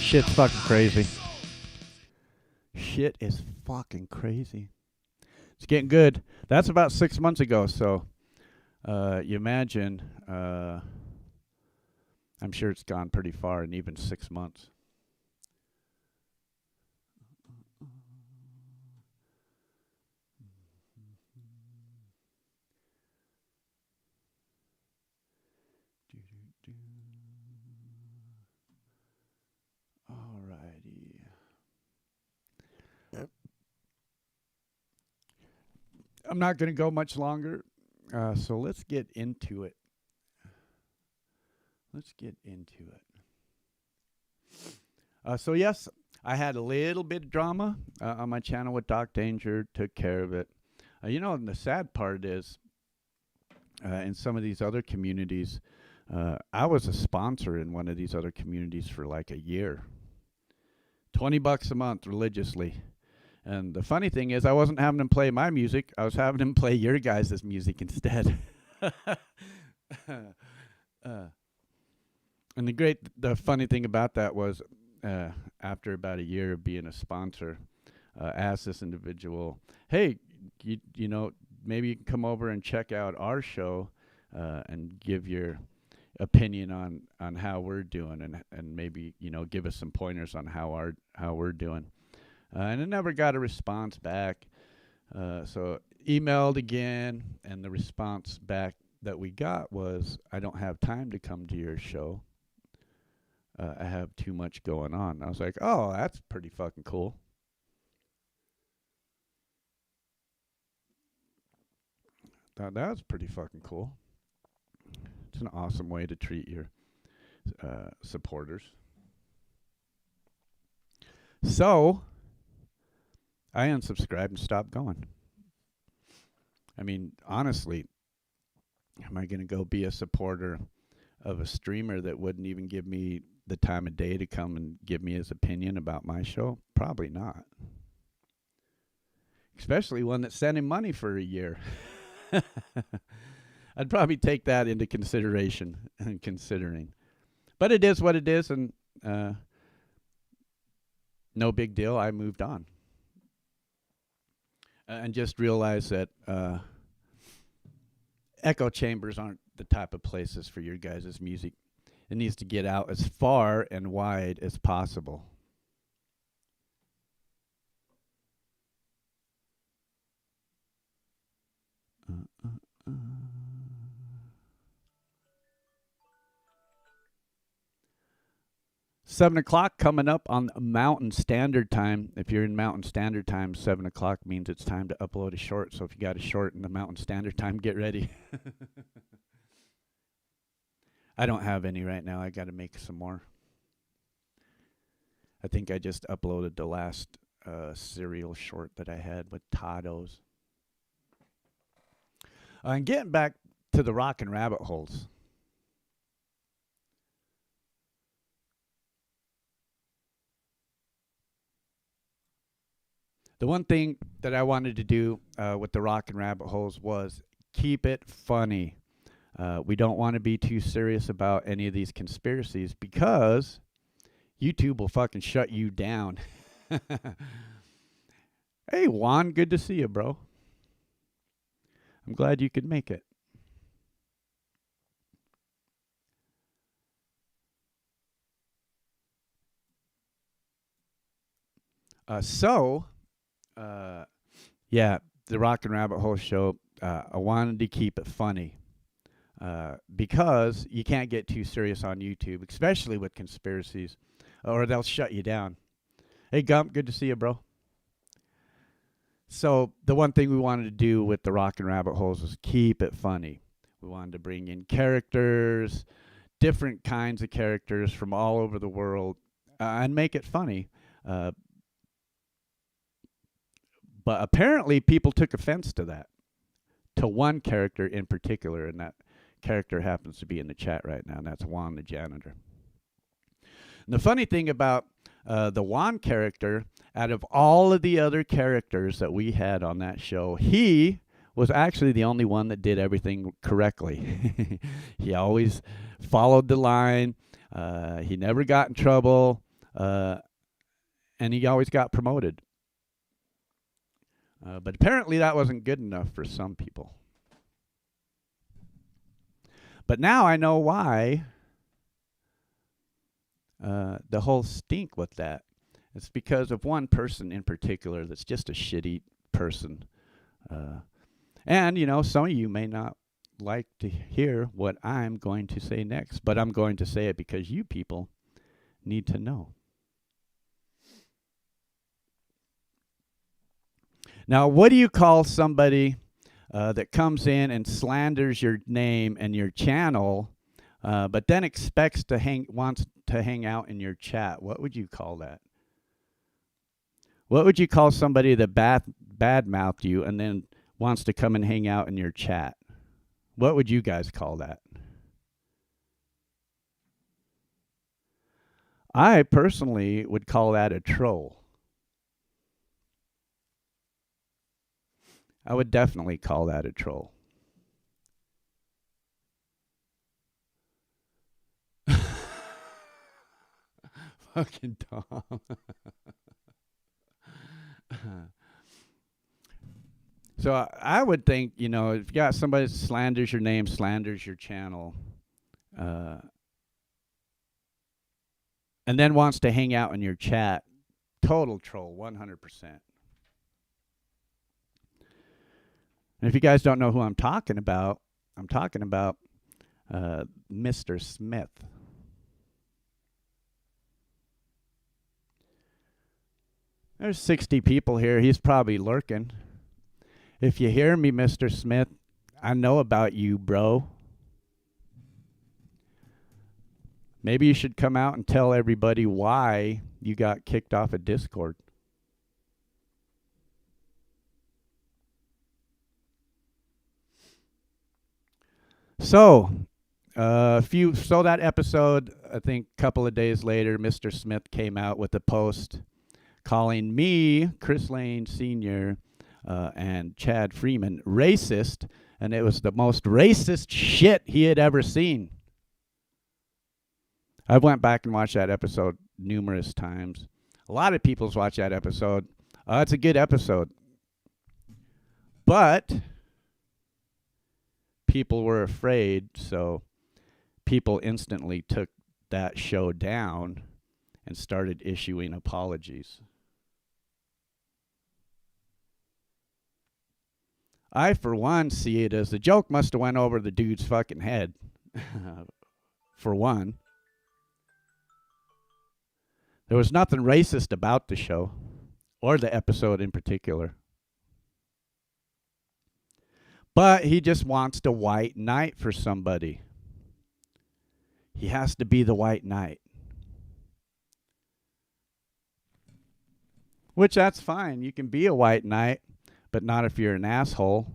Shit's fucking crazy. Shit is fucking crazy. It's getting good. That's about 6 months ago, so you imagine, I'm sure it's gone pretty far in even 6 months. Alrighty. I'm not going to go much longer, so let's get into it. So yes, I had a little bit of drama on my channel with Doc Danger, took care of it. And the sad part is, in some of these other communities, I was a sponsor in one of these other communities for like a year. $20 a month religiously. And the funny thing is, I wasn't having them play my music. I was having them play your guys' music instead. And the funny thing about that was, after about a year of being a sponsor, asked this individual, hey, you know, maybe you can come over and check out our show and give your opinion on how we're doing, and maybe, you know, give us some pointers on how we're doing. And I never got a response back. So emailed again, and the response back that we got was, I don't have time to come to your show. I have too much going on. I was like, oh, that's pretty fucking cool. That was pretty fucking cool. It's an awesome way to treat your supporters. So I unsubscribed and stopped going. I mean, honestly, am I going to go be a supporter of a streamer that wouldn't even give me the time of day to come and give me his opinion about my show? Probably not. Especially one that sent him money for a year. I'd probably take that into consideration and considering. But it is what it is, and no big deal. I moved on. And just realized that echo chambers aren't the type of places for your guys' music. It needs to get out as far and wide as possible. Seven o'clock coming up on Mountain Standard Time. If you're in Mountain Standard Time, 7 o'clock means it's time to upload a short. So if you got a short in the Mountain Standard Time, get ready. I don't have any right now. I got to make some more. I think I just uploaded the last cereal short that I had with Tato's. And getting back to the rockin' rabbit holes. The one thing that I wanted to do with the rockin' rabbit holes was keep it funny. We don't want to be too serious about any of these conspiracies because YouTube will fucking shut you down. Hey, Juan, good to see you, bro. I'm glad you could make it. Yeah, the Rockin' Rabbit Hole show, I wanted to keep it funny. Because you can't get too serious on YouTube, especially with conspiracies, or they'll shut you down. Hey, Gump, good to see you, bro. So the one thing we wanted to do with the Rockin' Rabbit Holes was keep it funny. We wanted to bring in characters, different kinds of characters from all over the world, and make it funny. But apparently people took offense to that, to one character in particular, and that character happens to be in the chat right now, and that's Juan the janitor. And the funny thing about the Juan character, out of all of the other characters that we had on that show, he was actually the only one that did everything correctly. He always followed the line. He never got in trouble. And he always got promoted. But apparently that wasn't good enough for some people. But now I know why the whole stink with that. It's because of one person in particular that's just a shitty person. And, you know, some of you may not like to hear what I'm going to say next, but I'm going to say it because you people need to know. Now, what do you call somebody that comes in and slanders your name and your channel, but then expects to wants to hang out in your chat? What would you call that? What would you call somebody that bad-mouthed you and then wants to come and hang out in your chat? What would you guys call that? I personally would call that a troll. I would definitely call that a troll. Fucking Tom. So I would think, you know, if you got somebody that slanders your name, slanders your channel, and then wants to hang out in your chat, total troll, 100%. And if you guys don't know who I'm talking about Mr. Smith. There's 60 people here. He's probably lurking. If you hear me, Mr. Smith, I know about you, bro. Maybe you should come out and tell everybody why you got kicked off of Discord. So, that episode, I think a couple of days later, Mr. Smith came out with a post calling me, Chris Lane Sr., and Chad Freeman racist, and it was the most racist shit he had ever seen. I went back and watched that episode numerous times. A lot of people's watched that episode. It's a good episode. But people were afraid, so people instantly took that show down and started issuing apologies. I, for one, see it as the joke must have went over the dude's fucking head. For one. There was nothing racist about the show, or the episode in particular. But he just wants the white knight for somebody. He has to be the white knight. Which, that's fine. You can be a white knight, but not if you're an asshole.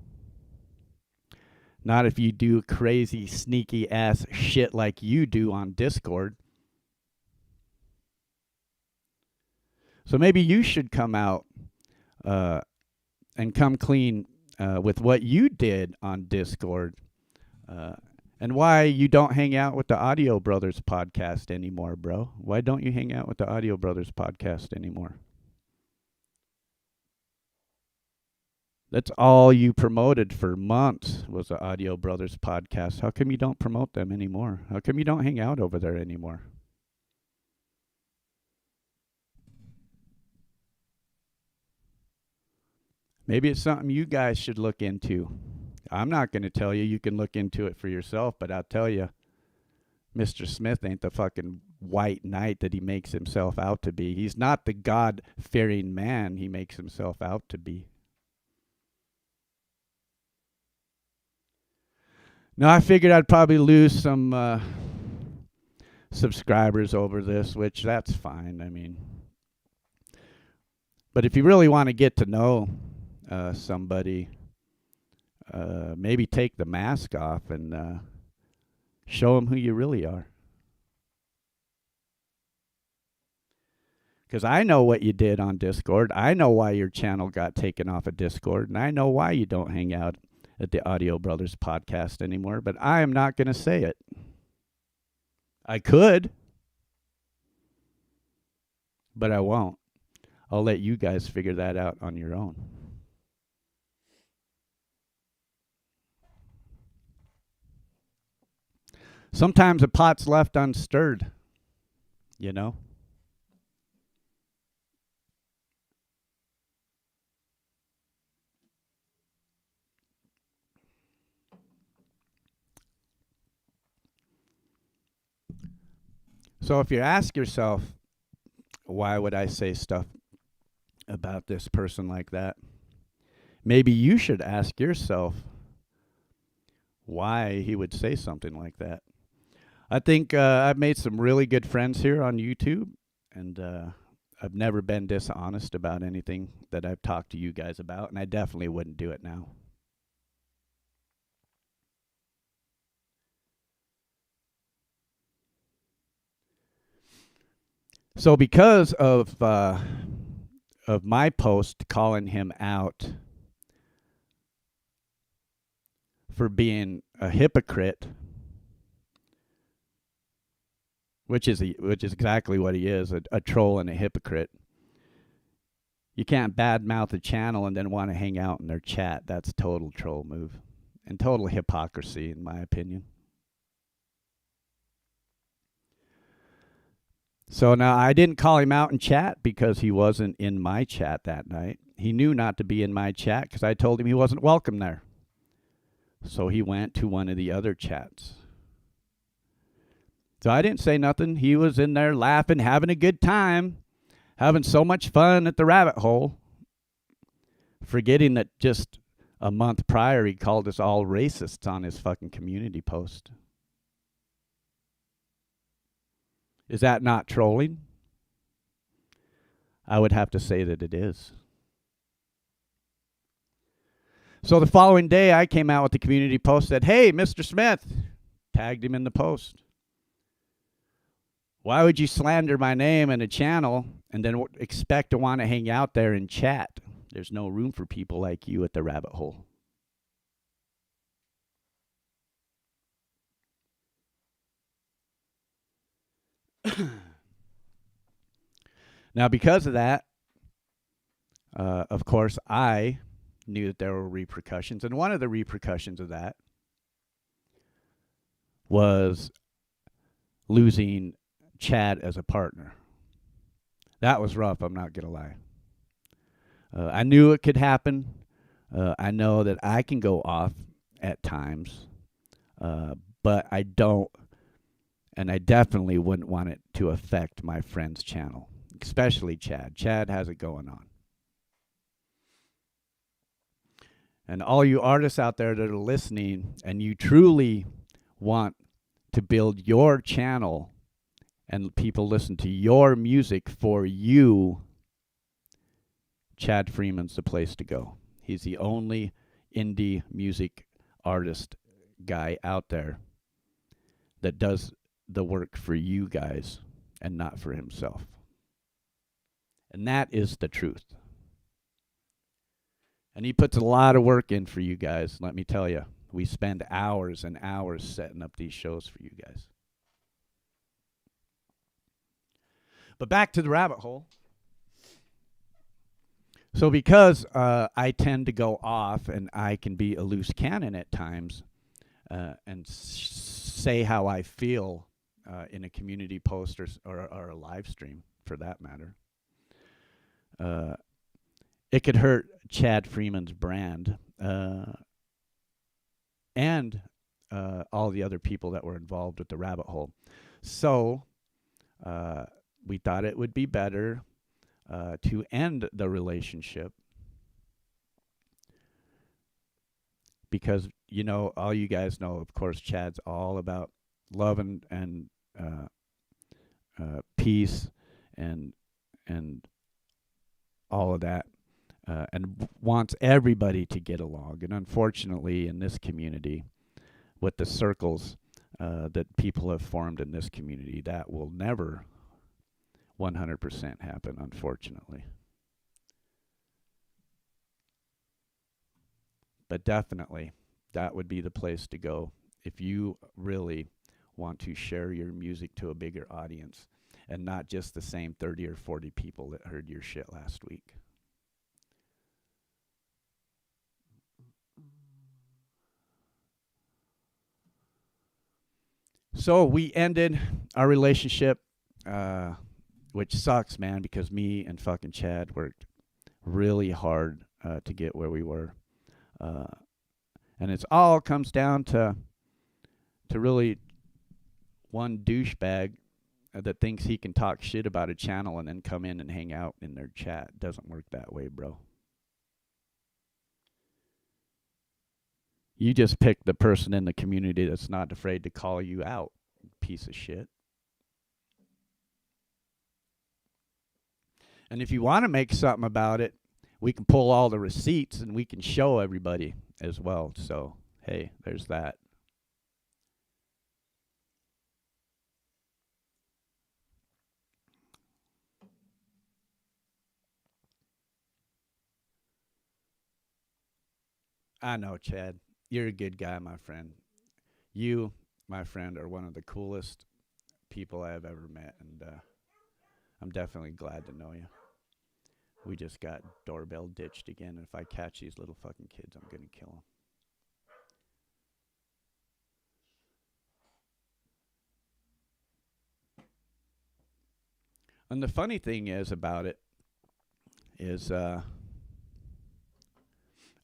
Not if you do crazy, sneaky ass shit like you do on Discord. So maybe you should come out and come clean with what you did on Discord, and why you don't hang out with the Audio Brothers podcast anymore, bro. Why don't you hang out with the Audio Brothers podcast anymore? That's all you promoted for months was the Audio Brothers podcast. How come you don't promote them anymore? How come you don't hang out over there anymore? Maybe it's something you guys should look into. I'm not going to tell you. You can look into it for yourself, but I'll tell you, Mr. Smith ain't the fucking white knight that he makes himself out to be. He's not the God-fearing man he makes himself out to be. Now, I figured I'd probably lose some subscribers over this, which that's fine. I mean, but if you really want to get to know somebody, maybe take the mask off and show them who you really are. Because I know what you did on Discord. I know why your channel got taken off of Discord, and I know why you don't hang out at the Audio Brothers podcast anymore, but I am not going to say it. I could. But I won't. I'll let you guys figure that out on your own. Sometimes a pot's left unstirred, you know? So if you ask yourself, why would I say stuff about this person like that? Maybe you should ask yourself why he would say something like that. I think I've made some really good friends here on YouTube, and I've never been dishonest about anything that I've talked to you guys about, and I definitely wouldn't do it now. So because of my post calling him out for being a hypocrite, which is exactly what he is, a troll and a hypocrite. You can't badmouth a channel and then want to hang out in their chat. That's total troll move and total hypocrisy, in my opinion. So now I didn't call him out in chat because he wasn't in my chat that night. He knew not to be in my chat because I told him he wasn't welcome there. So he went to one of the other chats. So I didn't say nothing. He was in there laughing, having a good time, having so much fun at the rabbit hole, forgetting that just a month prior he called us all racists on his fucking community post. Is that not trolling? I would have to say that it is. So the following day, I came out with the community post, said, "Hey, Mr. Smith," tagged him in the post. "Why would you slander my name and a channel and then expect to want to hang out there and chat? There's no room for people like you at the rabbit hole." Now, because of that, of course, I knew that there were repercussions. And one of the repercussions of that was losing Chad as a partner. That was rough, I'm not going to lie. I knew it could happen. I know that I can go off at times, but I don't, and I definitely wouldn't want it to affect my friend's channel, especially Chad. Chad has it going on. And all you artists out there that are listening and you truly want to build your channel and people listen to your music for you, Chad Freeman's the place to go. He's the only indie music artist guy out there that does the work for you guys and not for himself. And that is the truth. And he puts a lot of work in for you guys, let me tell you. We spend hours and hours setting up these shows for you guys. But back to the rabbit hole. So because I tend to go off and I can be a loose cannon at times and say how I feel in a community post or a live stream, for that matter, it could hurt Chad Freeman's brand and all the other people that were involved with the rabbit hole. So we thought it would be better to end the relationship because, you know, all you guys know, of course, Chad's all about love and peace and all of that. And wants everybody to get along. And unfortunately, in this community, with the circles that people have formed in this community, that will never 100% happen, unfortunately. But definitely, that would be the place to go if you really want to share your music to a bigger audience. and not just the same 30 or 40 people that heard your shit last week. So we ended our relationship, which sucks, man, because me and fucking Chad worked really hard to get where we were. And it's all comes down to really one douchebag that thinks he can talk shit about a channel and then come in and hang out in their chat. Doesn't work that way, bro. You just pick the person in the community that's not afraid to call you out, piece of shit. And if you want to make something about it, we can pull all the receipts and we can show everybody as well. So, hey, there's that. I know, Chad. You're a good guy, my friend. You, my friend, are one of the coolest people I've ever met, and I'm definitely glad to know you. We just got doorbell ditched again. If I catch these little fucking kids, I'm gonna kill them. And the funny thing is about it is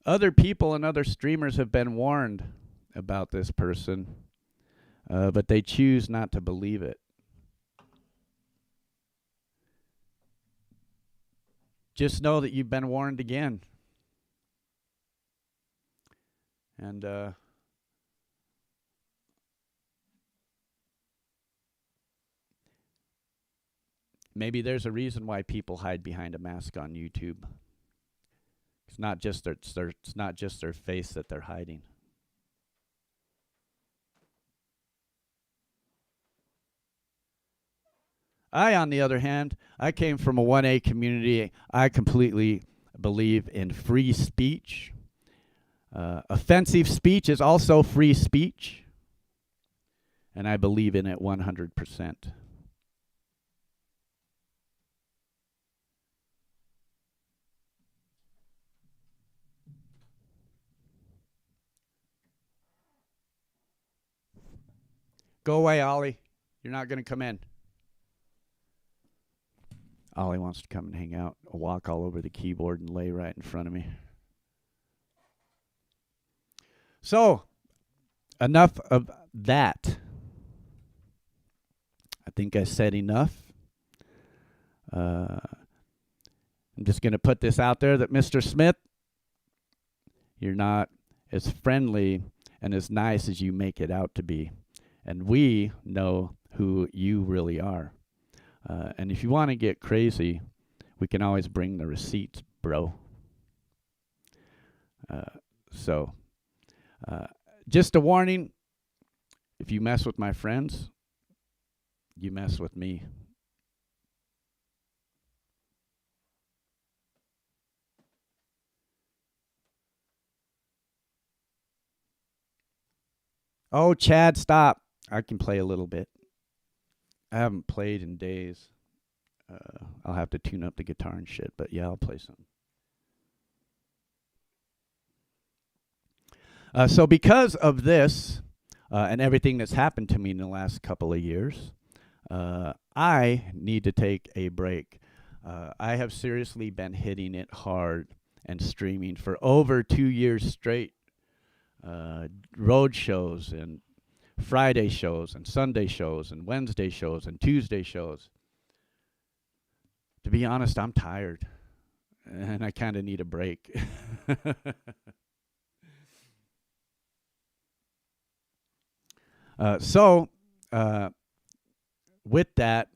other people and other streamers have been warned about this person, but they choose not to believe it. Just know that you've been warned again. And maybe there's a reason why people hide behind a mask on YouTube. It's not just their face that they're hiding. I, on the other hand, I came from a 1A community. I completely believe in free speech. Offensive speech is also free speech. And I believe in it 100%. Go away, Ollie. You're not going to come in. Ollie wants to come and hang out, walk all over the keyboard and lay right in front of me. So, enough of that. I think I said enough. I'm just going to put this out there that Mr. Smith, you're not as friendly and as nice as you make it out to be. And we know who you really are. And if you want to get crazy, we can always bring the receipts, bro. So, just a warning, if you mess with my friends, you mess with me. Oh, Chad, stop. I can play a little bit. I haven't played in days. I'll have to tune up the guitar and shit, but yeah, I'll play something. So because of this and everything that's happened to me in the last couple of years, I need to take a break. I have seriously been hitting it hard and streaming for over 2 years straight. Road shows and Friday shows and Sunday shows and Wednesday shows and Tuesday shows. To be honest, I'm tired and I kind of need a break. With that,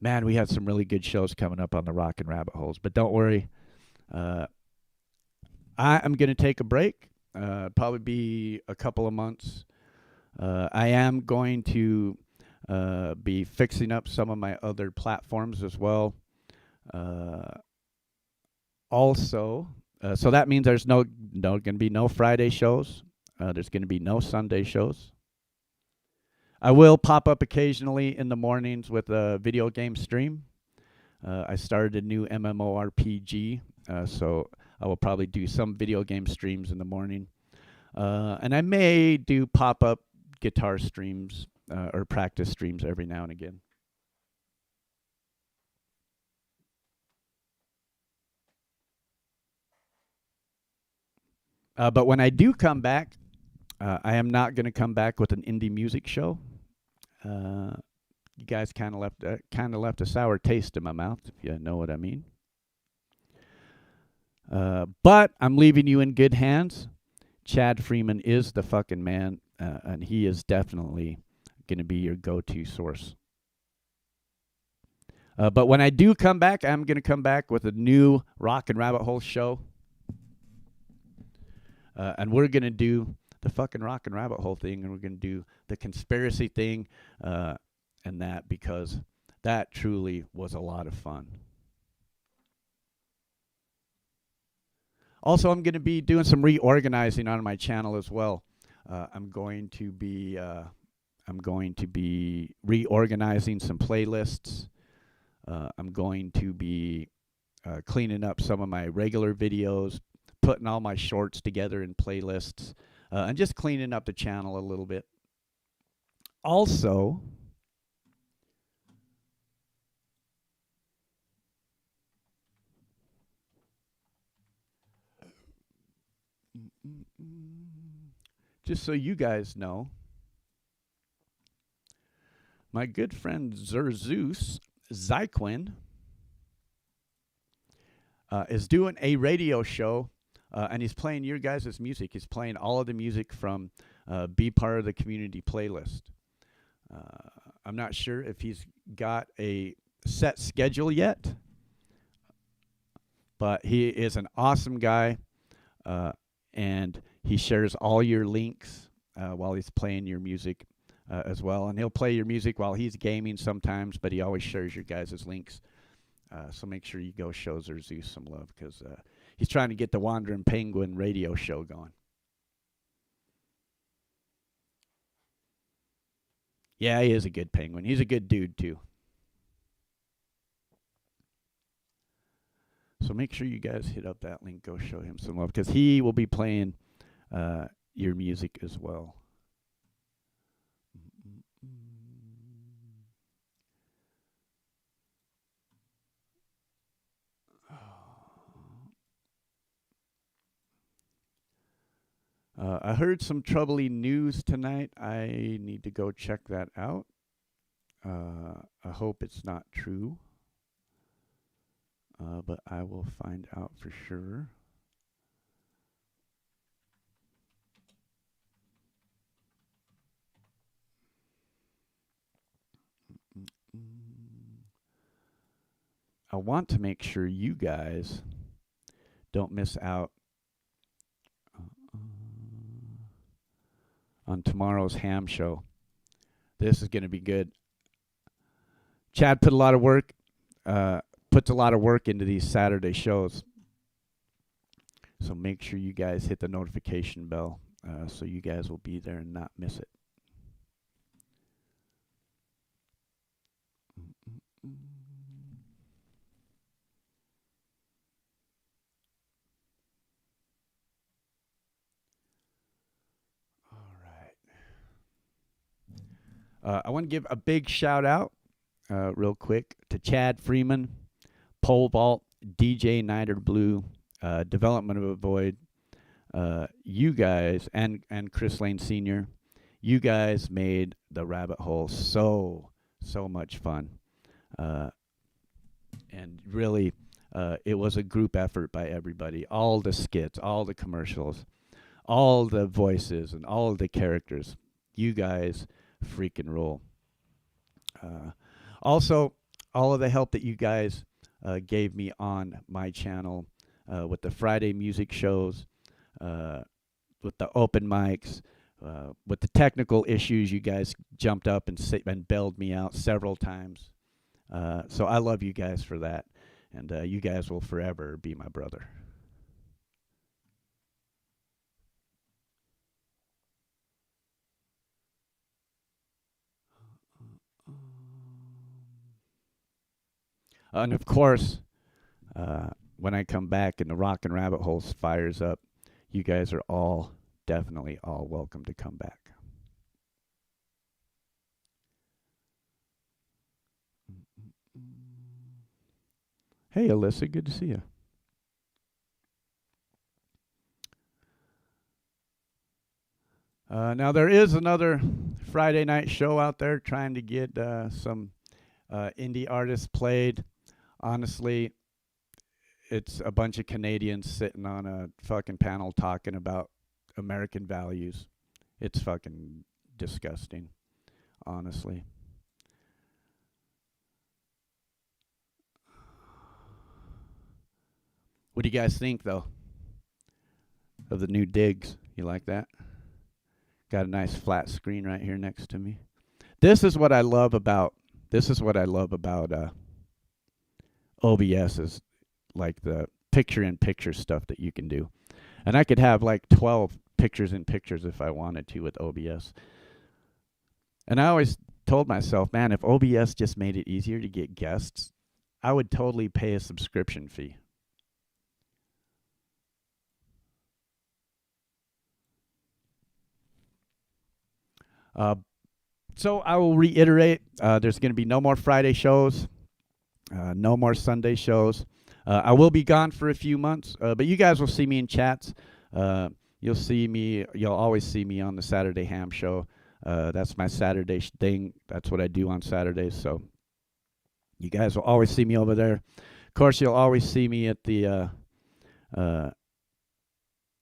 man, we had some really good shows coming up on the Rockin' Rabbit Holes. But don't worry, I am going to take a break, probably be a couple of months. I am going to be fixing up some of my other platforms as well. So that means there's going to be no Friday shows. There's going to be no Sunday shows. I will pop up occasionally in the mornings with a video game stream. I started a new MMORPG, so I will probably do some video game streams in the morning. And I may do pop-up guitar streams or practice streams every now and again. But when I do come back, I am not going to come back with an indie music show. You guys kind of left a sour taste in my mouth, if you know what I mean. But I'm leaving you in good hands. Chad Freeman is the fucking man, and he is definitely going to be your go-to source. But when I do come back, I'm going to come back with a new Rock and Rabbit Hole show. And we're going to do the fucking Rock and Rabbit Hole thing, and we're going to do the conspiracy thing, and that, because that truly was a lot of fun. Also, I'm going to be doing some reorganizing on my channel as well. I'm going to be reorganizing some playlists. I'm going to be cleaning up some of my regular videos, putting all my shorts together in playlists, and just cleaning up the channel a little bit. Also, just so you guys know, my good friend Zerzeus Zyquin is doing a radio show, and he's playing your guys' music. He's playing all of the music from Be Part of the Community playlist. I'm not sure if he's got a set schedule yet, but he is an awesome guy, and he shares all your links while he's playing your music as well. And he'll play your music while he's gaming sometimes, but he always shares your guys' links. So make sure you go show Zerzeus some love, because he's trying to get the Wandering Penguin radio show going. Yeah, he is a good penguin. He's a good dude, too. So make sure you guys hit up that link. Go show him some love, because he will be playing your music as well. I heard some troubling news tonight. I need to go check that out. I hope it's not true, but I will find out for sure. I want to make sure you guys don't miss out on tomorrow's ham show. This is going to be good. Chad puts a lot of work into these Saturday shows. So make sure you guys hit the notification bell so you guys will be there and not miss it. I want to give a big shout out, real quick, to Chad Freeman, Pole Vault, DJ Nider Blue, Development of a Void, you guys, and Chris Lane Sr. You guys made the rabbit hole so much fun. And really, it was a group effort by everybody. All the skits, all the commercials, all the voices, and all of the characters. You guys freaking rule. Also, all of the help that you guys gave me on my channel with the Friday music shows, with the open mics, with the technical issues, you guys jumped up and bailed me out several times. So I love you guys for that, and you guys will forever be my brother. And of course, when I come back and the Rockin' Rabbit Hole fires up, you guys are all definitely all welcome to come back. Hey, Alyssa, good to see you. Now, there is another Friday night show out there trying to get some indie artists played. Honestly, it's a bunch of Canadians sitting on a fucking panel talking about American values. It's fucking disgusting, honestly. What do you guys think, though, of the new digs? You like that? Got a nice flat screen right here next to me. This is what I love about OBS is like the picture-in-picture stuff that you can do. And I could have like 12 pictures-in-pictures if I wanted to with OBS. And I always told myself, man, if OBS just made it easier to get guests, I would totally pay a subscription fee. So I will reiterate, there's going to be no more Friday shows, no more Sunday shows. I will be gone for a few months, but you guys will see me in chats. You'll always see me on the Saturday Ham Show. That's my Saturday thing. That's what I do on Saturdays. So you guys will always see me over there. Of course, you'll always see me at the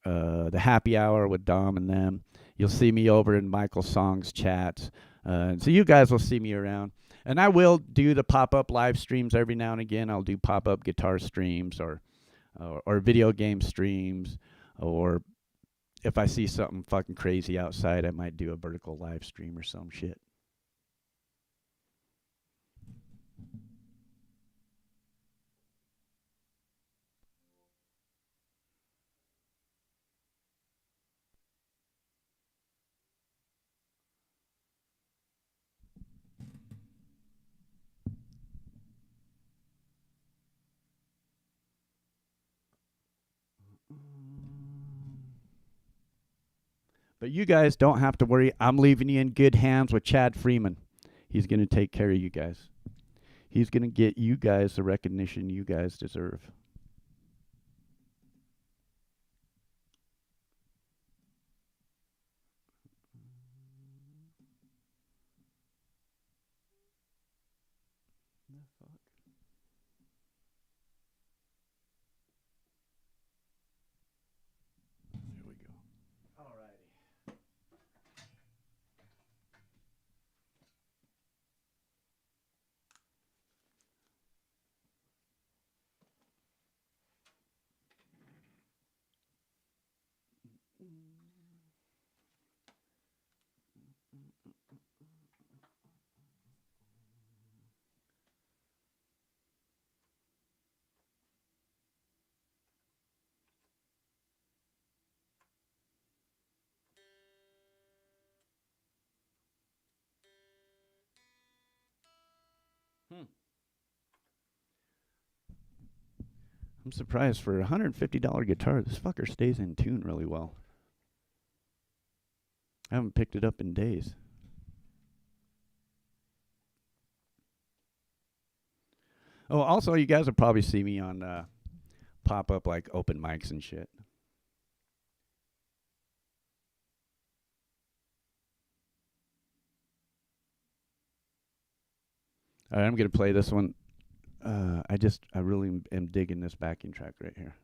happy hour with Dom and them. You'll see me over in Michael Song's chats. So you guys will see me around. And I will do the pop-up live streams every now and again. I'll do pop-up guitar streams or video game streams. Or if I see something fucking crazy outside, I might do a vertical live stream or some shit. But you guys don't have to worry. I'm leaving you in good hands with Chad Freeman. He's going to take care of you guys. He's going to get you guys the recognition you guys deserve. There we go. All righty. I'm surprised for a $150 guitar, this fucker stays in tune really well. I haven't picked it up in days. Oh, also, you guys will probably see me on pop-up like open mics and shit. All right, I'm going to play this one. I really am digging this backing track right here.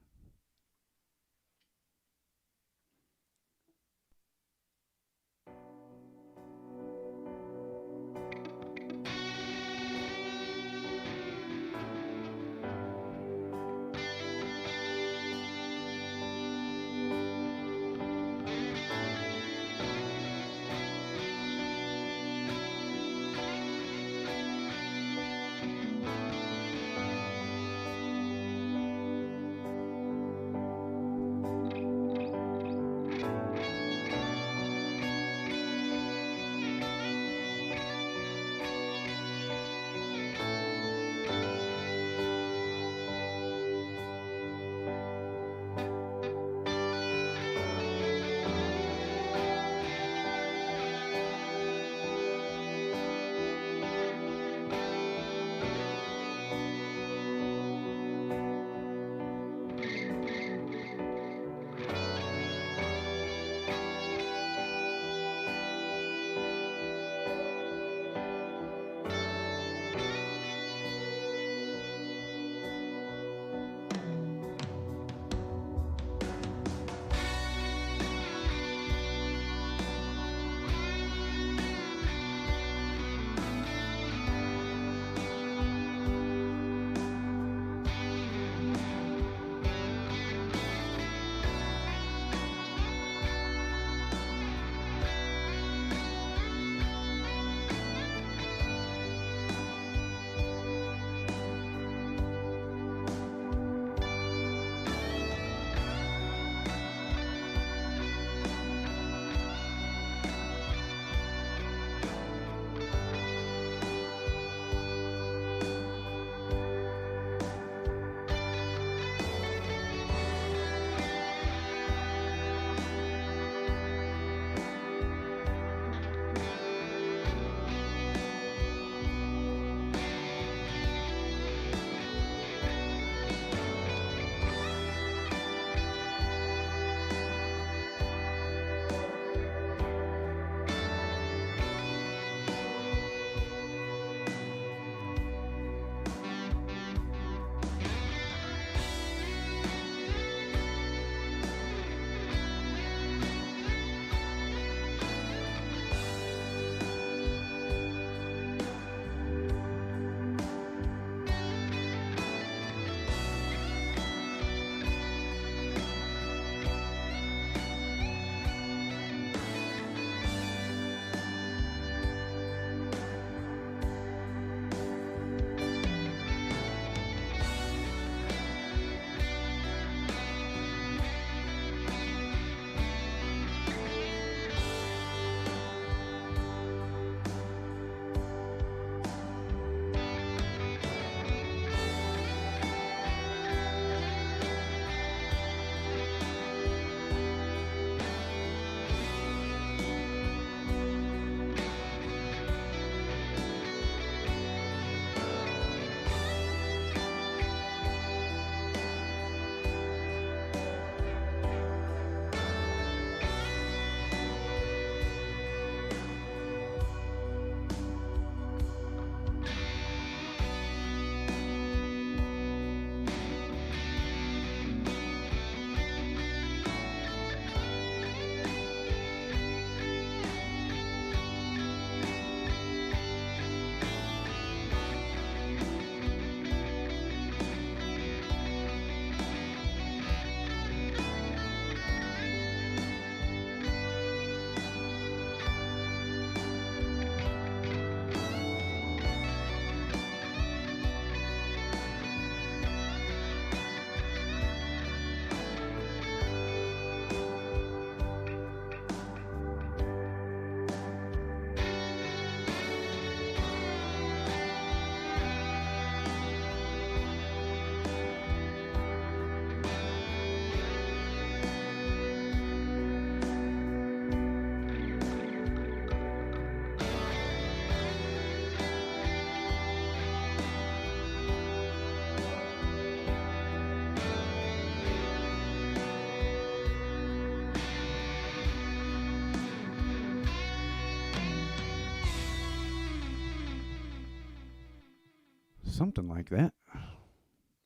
Something like that.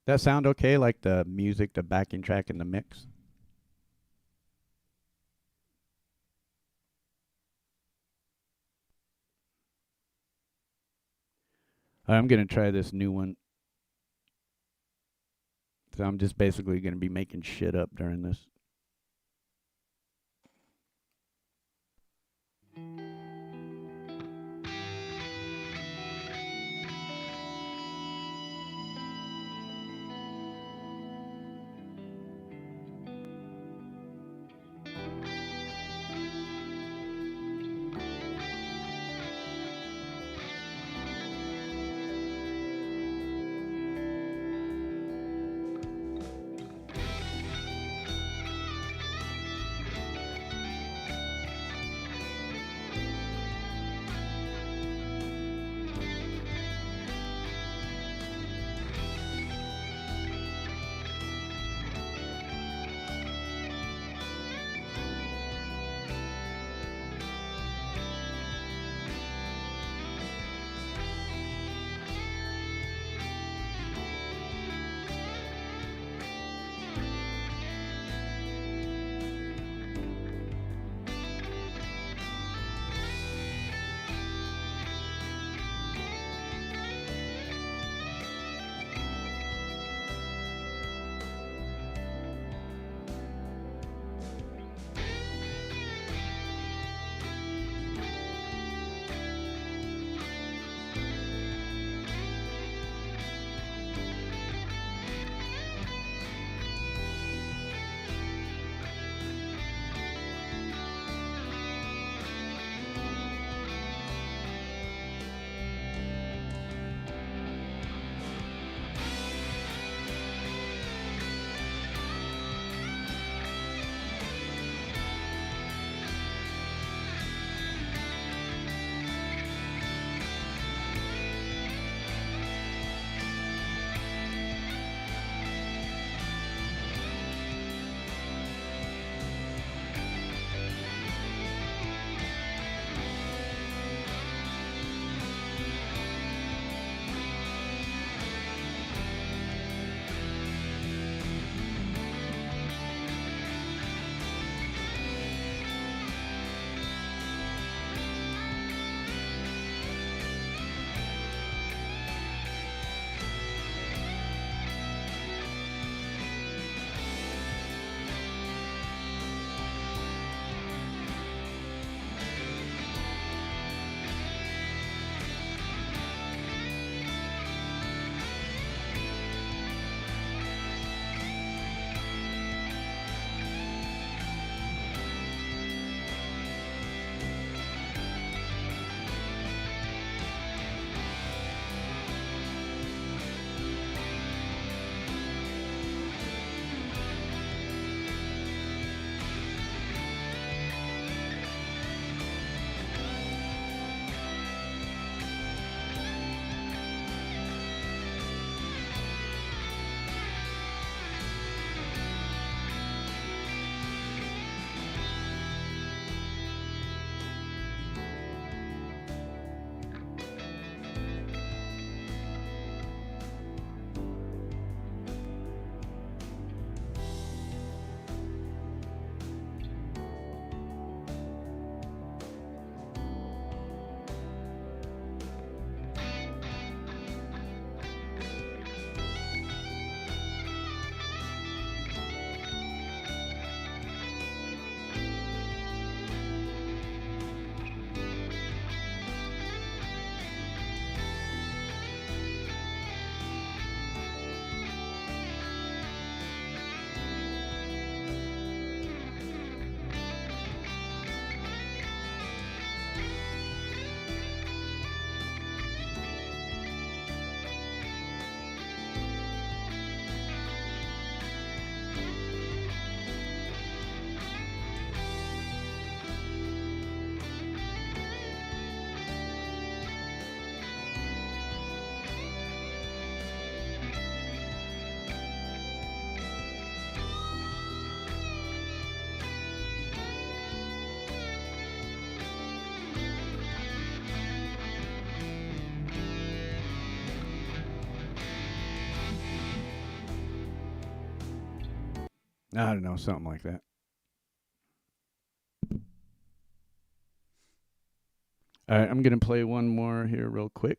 That sound okay? Like the music, the backing track, and the mix? I'm going to try this new one. So I'm just basically going to be making shit up during this. I don't know, something like that. All right, I'm going to play one more here real quick.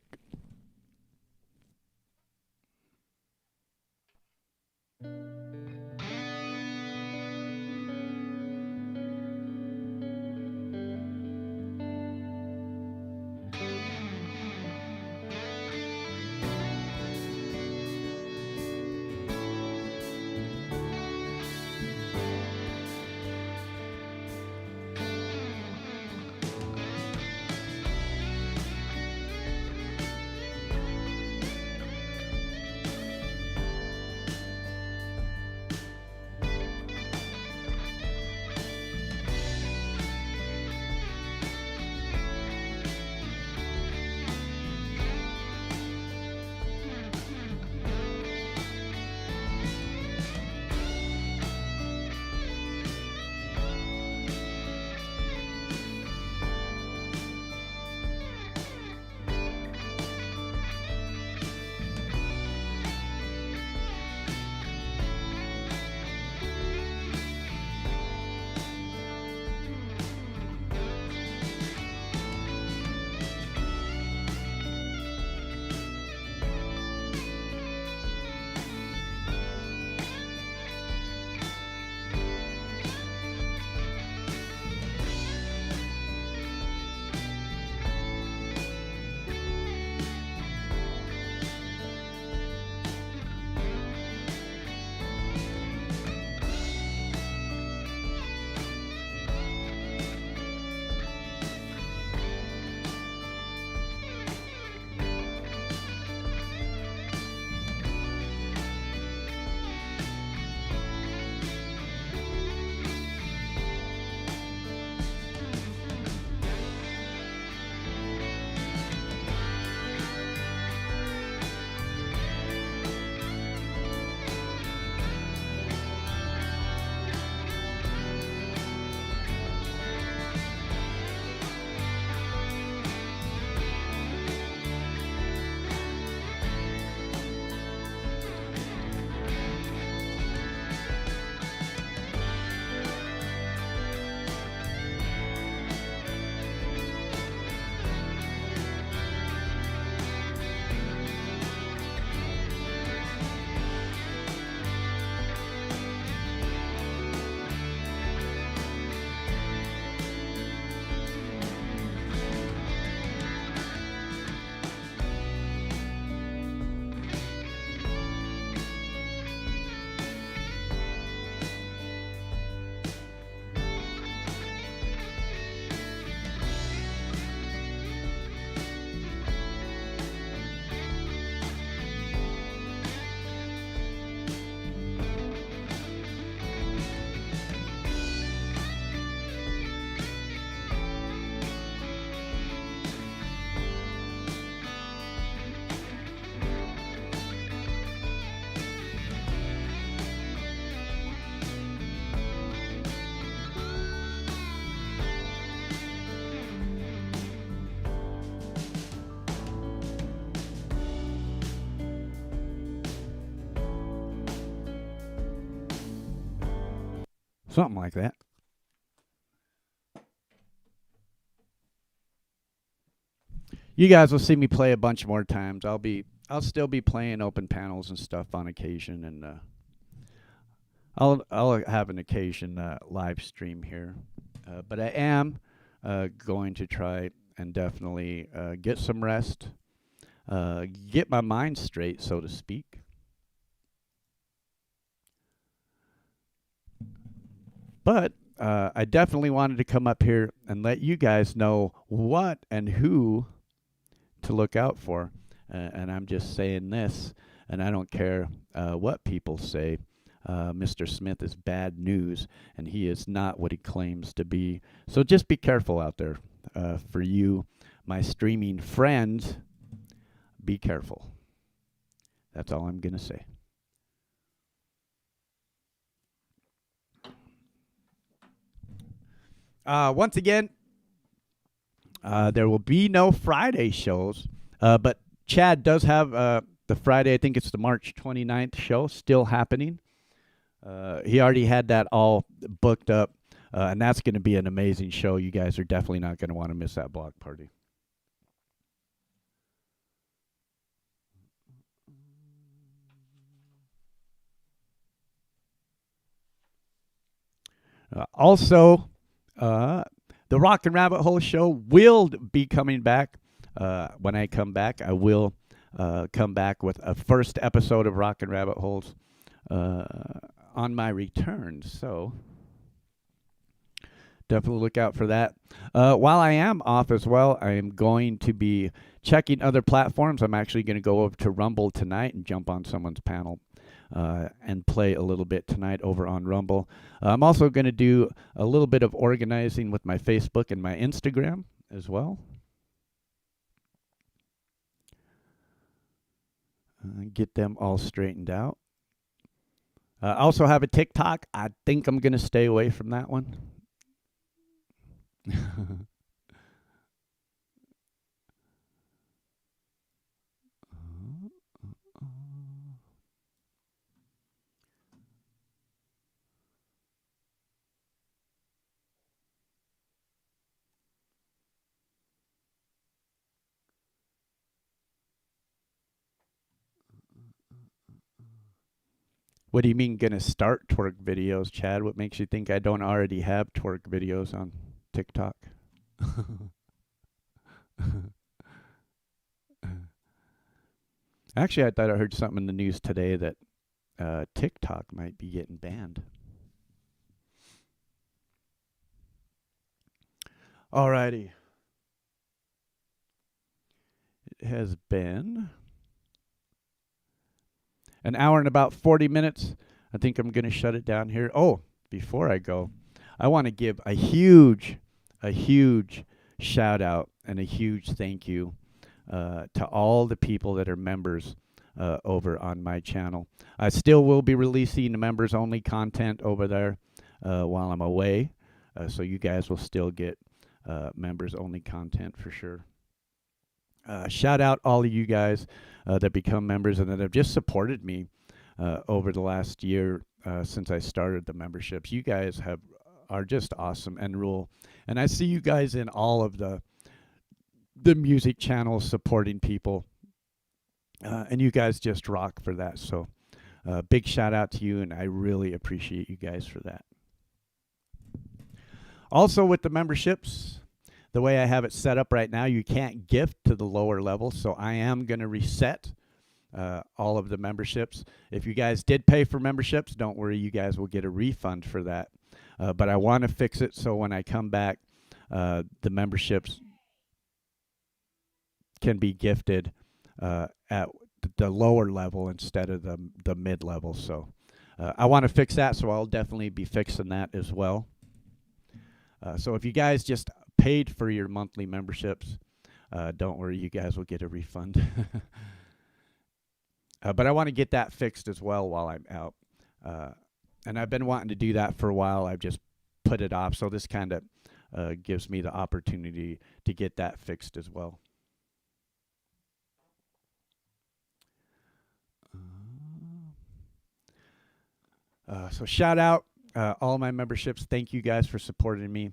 Something like that. You guys will see me play a bunch more times. I'll still be playing open panels and stuff on occasion, and I'll have an occasion live stream here. But I am going to try and definitely get some rest, get my mind straight, so to speak. But I definitely wanted to come up here and let you guys know what and who to look out for. And I'm just saying this, and I don't care what people say. Mr. Smith is bad news, and he is not what he claims to be. So just be careful out there. For you, my streaming friends, be careful. That's all I'm going to say. Once again, there will be no Friday shows, but Chad does have the Friday, I think it's the March 29th show, still happening. He already had that all booked up, and that's going to be an amazing show. You guys are definitely not going to want to miss that block party. Also, the Rock and Rabbit Hole show will be coming back. When I come back, I will come back with a first episode of Rock and Rabbit Holes on my return. So definitely look out for that. While I am off as well, I am going to be checking other platforms. I'm actually going to go over to Rumble tonight and jump on someone's panel and play a little bit tonight over on Rumble. I'm also going to do a little bit of organizing with my Facebook and my Instagram as well. Get them all straightened out. I also have a TikTok. I think I'm going to stay away from that one. What do you mean gonna start twerk videos, Chad? What makes you think I don't already have twerk videos on TikTok? Actually, I thought I heard something in the news today that TikTok might be getting banned. Alrighty. It has been an hour and about 40 minutes. I think I'm going to shut it down here. Oh, before I go, I want to give a huge shout out and a huge thank you to all the people that are members over on my channel. I still will be releasing members only content over there while I'm away. So you guys will still get members only content for sure. Shout out all of you guys that become members and that have just supported me over the last year since I started the memberships. You guys are just awesome and rule. And I see you guys in all of the music channels supporting people. And you guys just rock for that. So big shout out to you, and I really appreciate you guys for that. Also with the memberships, the way I have it set up right now, you can't gift to the lower level, so I am going to reset all of the memberships. If you guys did pay for memberships, don't worry, you guys will get a refund for that. But I want to fix it so when I come back, the memberships can be gifted at the lower level instead of the mid-level. So I want to fix that, so I'll definitely be fixing that as well. So if you guys just paid for your monthly memberships, don't worry, you guys will get a refund. But I want to get that fixed as well while I'm out. And I've been wanting to do that for a while. I've just put it off. So this kind of gives me the opportunity to get that fixed as well. So shout out all my memberships. Thank you guys for supporting me.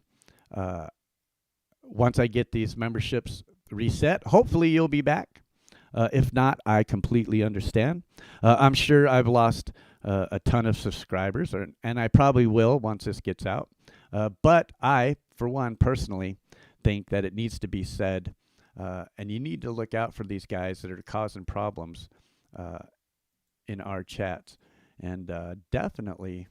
Once I get these memberships reset, hopefully you'll be back. If not, I completely understand. I'm sure I've lost a ton of subscribers, and I probably will once this gets out. But I, for one, personally, think that it needs to be said, and you need to look out for these guys that are causing problems in our chats. And definitely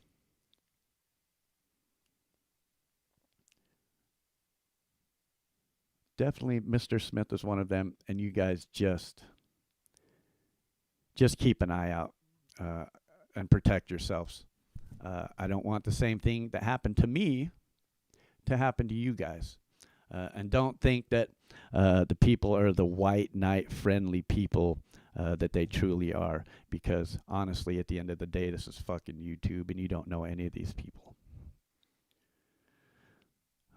Mr. Smith is one of them, and you guys just keep an eye out and protect yourselves. I don't want the same thing that happened to me to happen to you guys. And don't think that the people are the white knight friendly people that they truly are, because honestly, at the end of the day, this is fucking YouTube, and you don't know any of these people.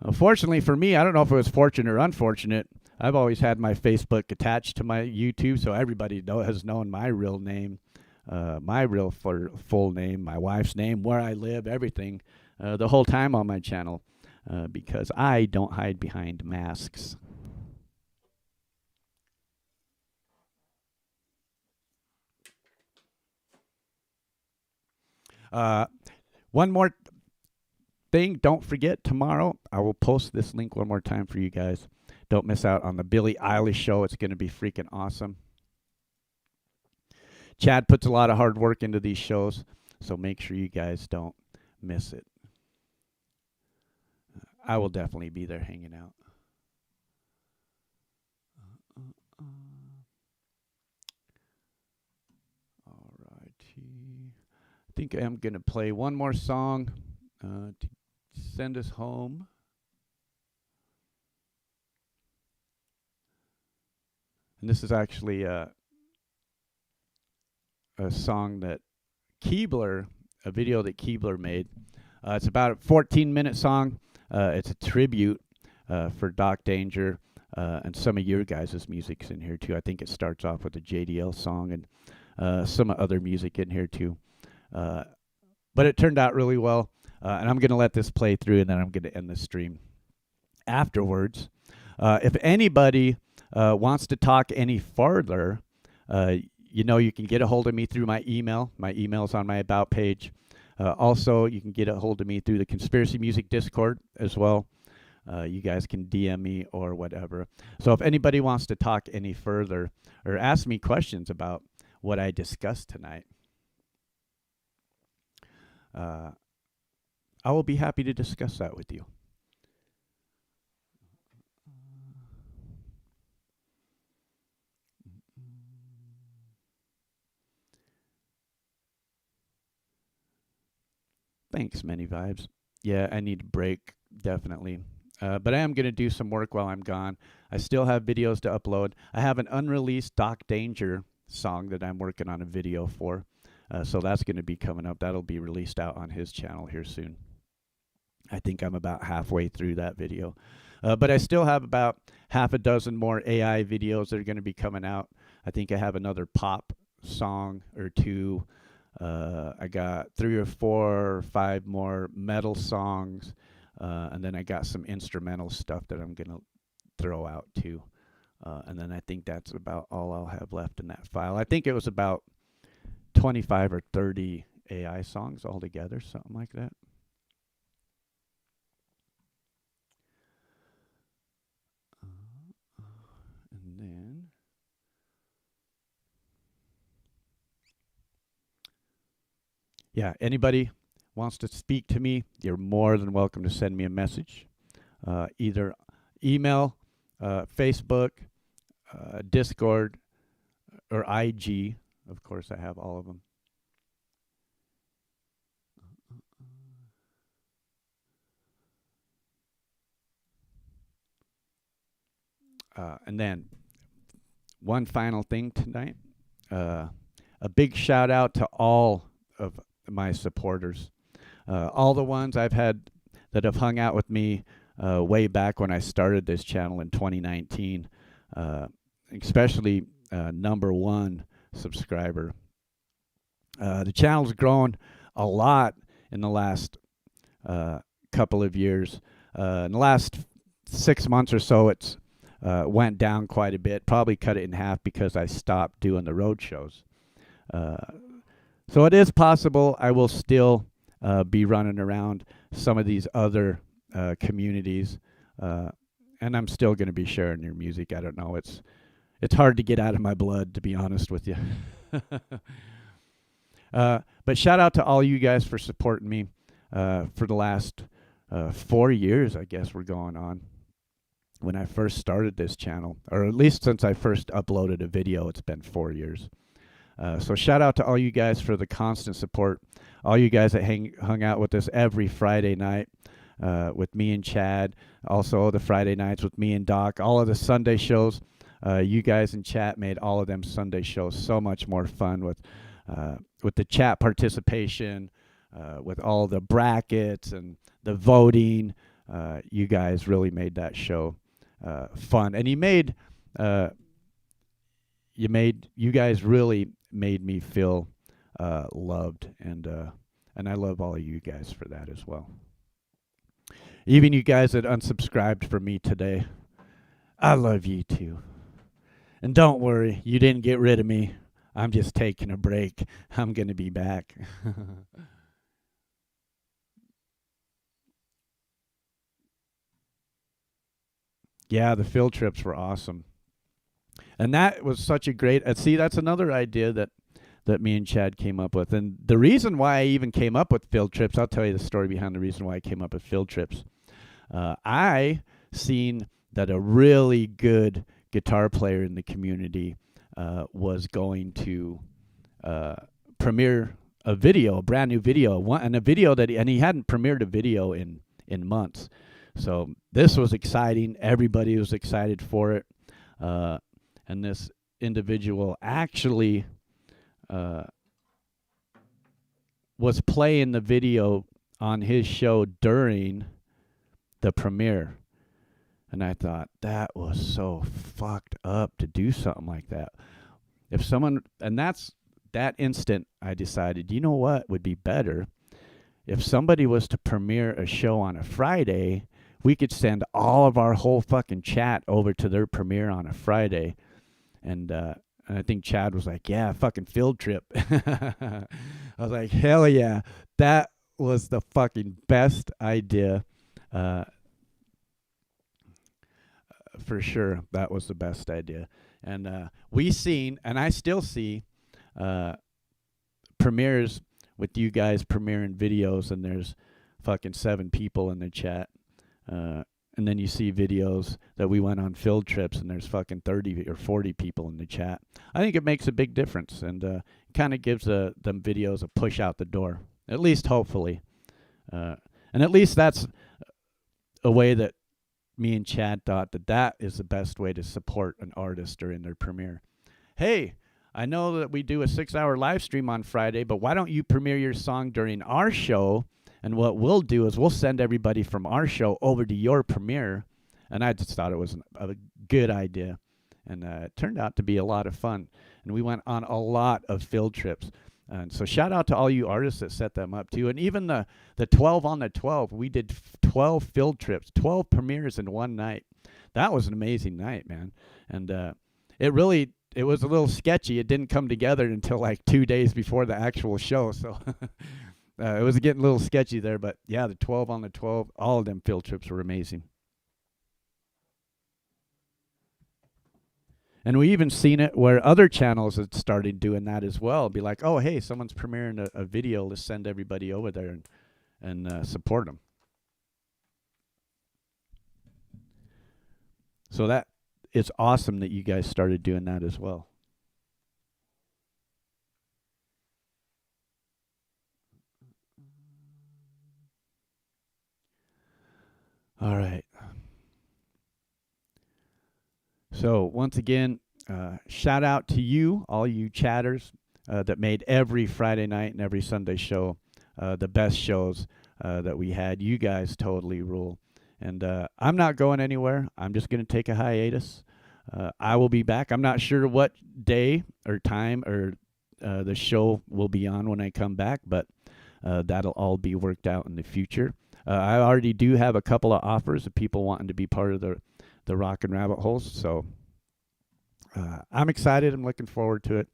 Unfortunately for me, I don't know if it was fortunate or unfortunate, I've always had my Facebook attached to my YouTube, so everybody has known my real name my real full name, my wife's name, where I live, everything, the whole time on my channel, because I don't hide behind masks. One more thing, don't forget, tomorrow I will post this link one more time for you guys. Don't miss out on the Billie Eilish show. It's going to be freaking awesome. Chad puts a lot of hard work into these shows, so make sure you guys don't miss it. I will definitely be there hanging out. Alrighty. I think I'm going to play one more song to send us home. And this is actually a song that Keebler, a video that Keebler made. It's about a 14-minute song. It's a tribute for Doc Danger, and some of your guys' music's in here too. I think it starts off with a JDL song and some other music in here too. But it turned out really well, and I'm going to let this play through, and then I'm going to end the stream afterwards. If anybody wants to talk any farther, you can get a hold of me through my email. My email's on my About page. Also, you can get a hold of me through the Conspiracy Music Discord as well. You guys can DM me or whatever. So if anybody wants to talk any further or ask me questions about what I discussed tonight, I will be happy to discuss that with you. Thanks, Many Vibes. Yeah, I need a break, definitely. But I am going to do some work while I'm gone. I still have videos to upload. I have an unreleased Doc Danger song that I'm working on a video for. So that's going to be coming up. That'll be released out on his channel here soon. I think I'm about halfway through that video. But I still have about half a dozen more AI videos that are going to be coming out. I think I have another pop song or two. I got 3 or 4 or 5 more metal songs, and then I got some instrumental stuff that I'm gonna throw out too. And then I think that's about all I'll have left in that file. I think it was about 25 or 30 AI songs altogether, something like that. And then yeah, anybody wants to speak to me, you're more than welcome to send me a message. Either email, Facebook, Discord, or IG. Of course, I have all of them. And then one final thing tonight. A big shout out to all of my supporters, all the ones I've had that have hung out with me way back when I started this channel in 2019, especially number 1 subscriber. The channel's grown a lot in the last couple of years. In the last 6 months or so, it's went down quite a bit, probably cut it in half because I stopped doing the road shows. So it is possible I will still be running around some of these other communities, and I'm still going to be sharing your music. I don't know. It's hard to get out of my blood, to be honest with you. But shout out to all you guys for supporting me for the last 4 years, I guess we're going on. When I first started this channel, or at least since I first uploaded a video, it's been 4 years. So shout out to all you guys for the constant support. All you guys that hung out with us every Friday night with me and Chad. Also the Friday nights with me and Doc. All of the Sunday shows. You guys in chat made all of them Sunday shows so much more fun with the chat participation, with all the brackets and the voting. You guys really made that show fun. And you guys really made me feel loved, and I love all of you guys for that as well. Even you guys that unsubscribed from me today, I love you too. And don't worry, you didn't get rid of me. I'm just taking a break. I'm going to be back. Yeah, the field trips were awesome. And that was such a great, see, that's another idea that me and Chad came up with. And the reason why I even came up with field trips, I'll tell you the story behind the reason why I came up with field trips. I seen that a really good guitar player in the community was going to premiere a video, a brand new video, and a video and he hadn't premiered a video in months. So this was exciting. Everybody was excited for it. And this individual actually was playing the video on his show during the premiere. And I thought, that was so fucked up to do something like that. If someone, and that instant, I decided, you know what would be better? If somebody was to premiere a show on a Friday, we could send all of our whole fucking chat over to their premiere on a Friday. And I think Chad was like, yeah, fucking field trip. I was like, hell yeah. That was the fucking best idea. For sure, that was the best idea. And we seen, and I still see, premieres with you guys premiering videos, and there's fucking 7 people in the chat. And then you see videos that we went on field trips, and there's fucking 30 or 40 people in the chat. I think it makes a big difference, and kind of gives them videos a push out the door, at least hopefully. And at least that's a way that me and Chad thought that is the best way to support an artist during their premiere. Hey, I know that we do a 6-hour live stream on Friday, but why don't you premiere your song during our show? And what we'll do is we'll send everybody from our show over to your premiere. And I just thought it was a good idea. And it turned out to be a lot of fun. And we went on a lot of field trips. And so shout out to all you artists that set them up too. And even the 12 on the 12, we did 12 field trips, 12 premieres in one night. That was an amazing night, man. And it was a little sketchy. It didn't come together until like 2 days before the actual show. So it was getting a little sketchy there. But yeah, the 12 on the 12, all of them field trips were amazing. And we even seen it where other channels had started doing that as well. Be like, oh, hey, someone's premiering a video. Let's send everybody over there and support them. So that it's awesome that you guys started doing that as well. All right. So once again, shout out to you, all you chatters that made every Friday night and every Sunday show the best shows that we had. You guys totally rule. And I'm not going anywhere. I'm just going to take a hiatus. I will be back. I'm not sure what day or time or the show will be on when I come back, but that'll all be worked out in the future. I already do have a couple of offers of people wanting to be part of the Rockin' Rabbit Holes, so I'm excited. I'm looking forward to it,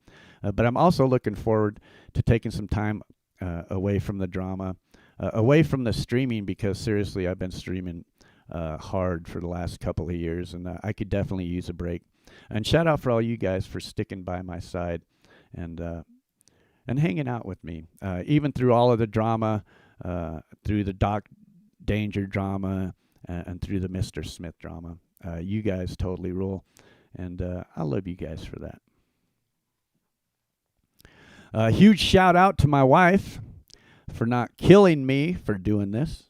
but I'm also looking forward to taking some time away from the drama, away from the streaming, because seriously, I've been streaming hard for the last couple of years, and I could definitely use a break. And shout out for all you guys for sticking by my side and hanging out with me, even through all of the drama, through the Doc Danger drama, and through the Mr. Smith drama. You guys totally rule, and I love you guys for that. Huge shout out to my wife for not killing me for doing this.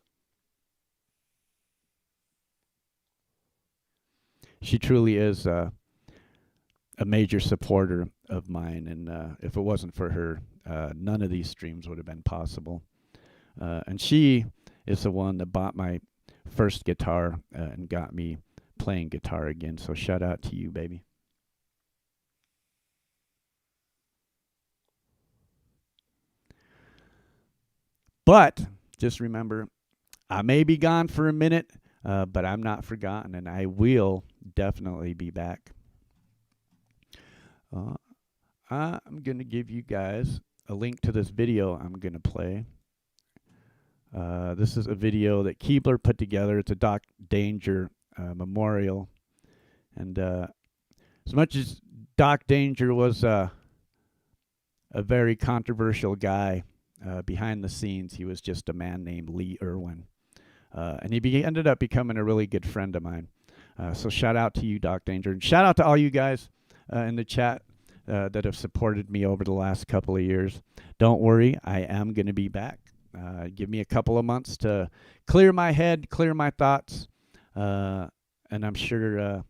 She truly is a major supporter of mine, and if it wasn't for her, none of these streams would have been possible. And she is the one that bought my first guitar and got me playing guitar again. So shout out to you, baby. But just remember, I may be gone for a minute, but I'm not forgotten, and I will definitely be back. I'm going to give you guys a link to this video I'm going to play. This is a video that Keebler put together. It's a Doc Danger memorial. And as much as Doc Danger was a very controversial guy, behind the scenes, he was just a man named Lee Irwin. And he ended up becoming a really good friend of mine. So shout out to you, Doc Danger. And shout out to all you guys in the chat that have supported me over the last couple of years. Don't worry, I am going to be back. Give me a couple of months to clear my head, clear my thoughts. And I'm sure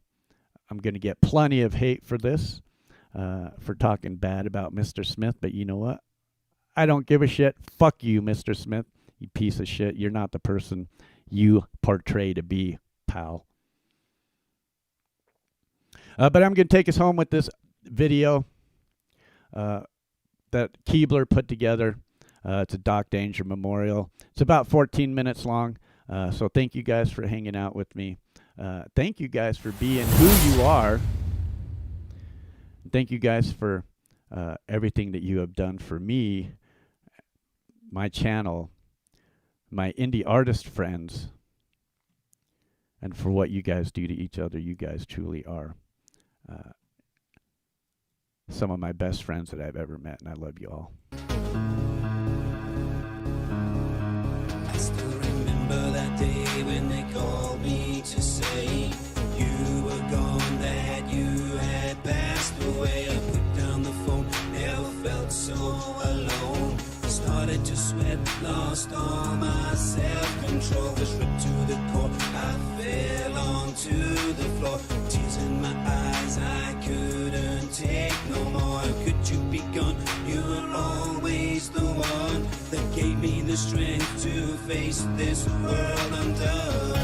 I'm going to get plenty of hate for this, for talking bad about Mr. Smith. But you know what? I don't give a shit. Fuck you, Mr. Smith. You piece of shit. You're not the person you portray to be, pal. But I'm going to take us home with this video that Keebler put together. It's a Doc Danger memorial. It's about 14 minutes long. So thank you guys for hanging out with me. Thank you guys for being who you are. Thank you guys for everything that you have done for me, my channel, my indie artist friends, and for what you guys do to each other. You guys truly are some of my best friends that I've ever met, and I love you all. I still remember that day when they called me to say you were gone, that you had passed away. I put down the phone, never felt so alone. Started to sweat, lost all my self-control, was ripped to the core. I fell onto the floor, tears in my eyes, I couldn't take no more. How could you be gone? You were always the one that gave me the strength to face this world undone.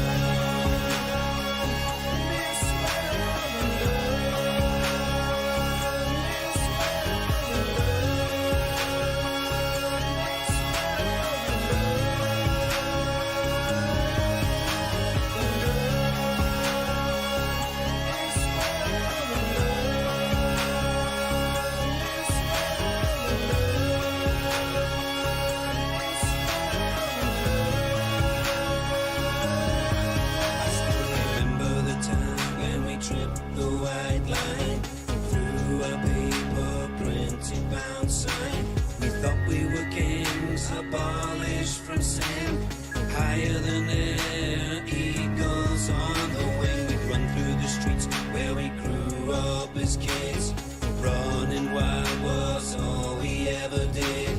Abolished from sin, higher than air, eagles on the wing. We'd run through the streets where we grew up as kids. Running wild was all we ever did.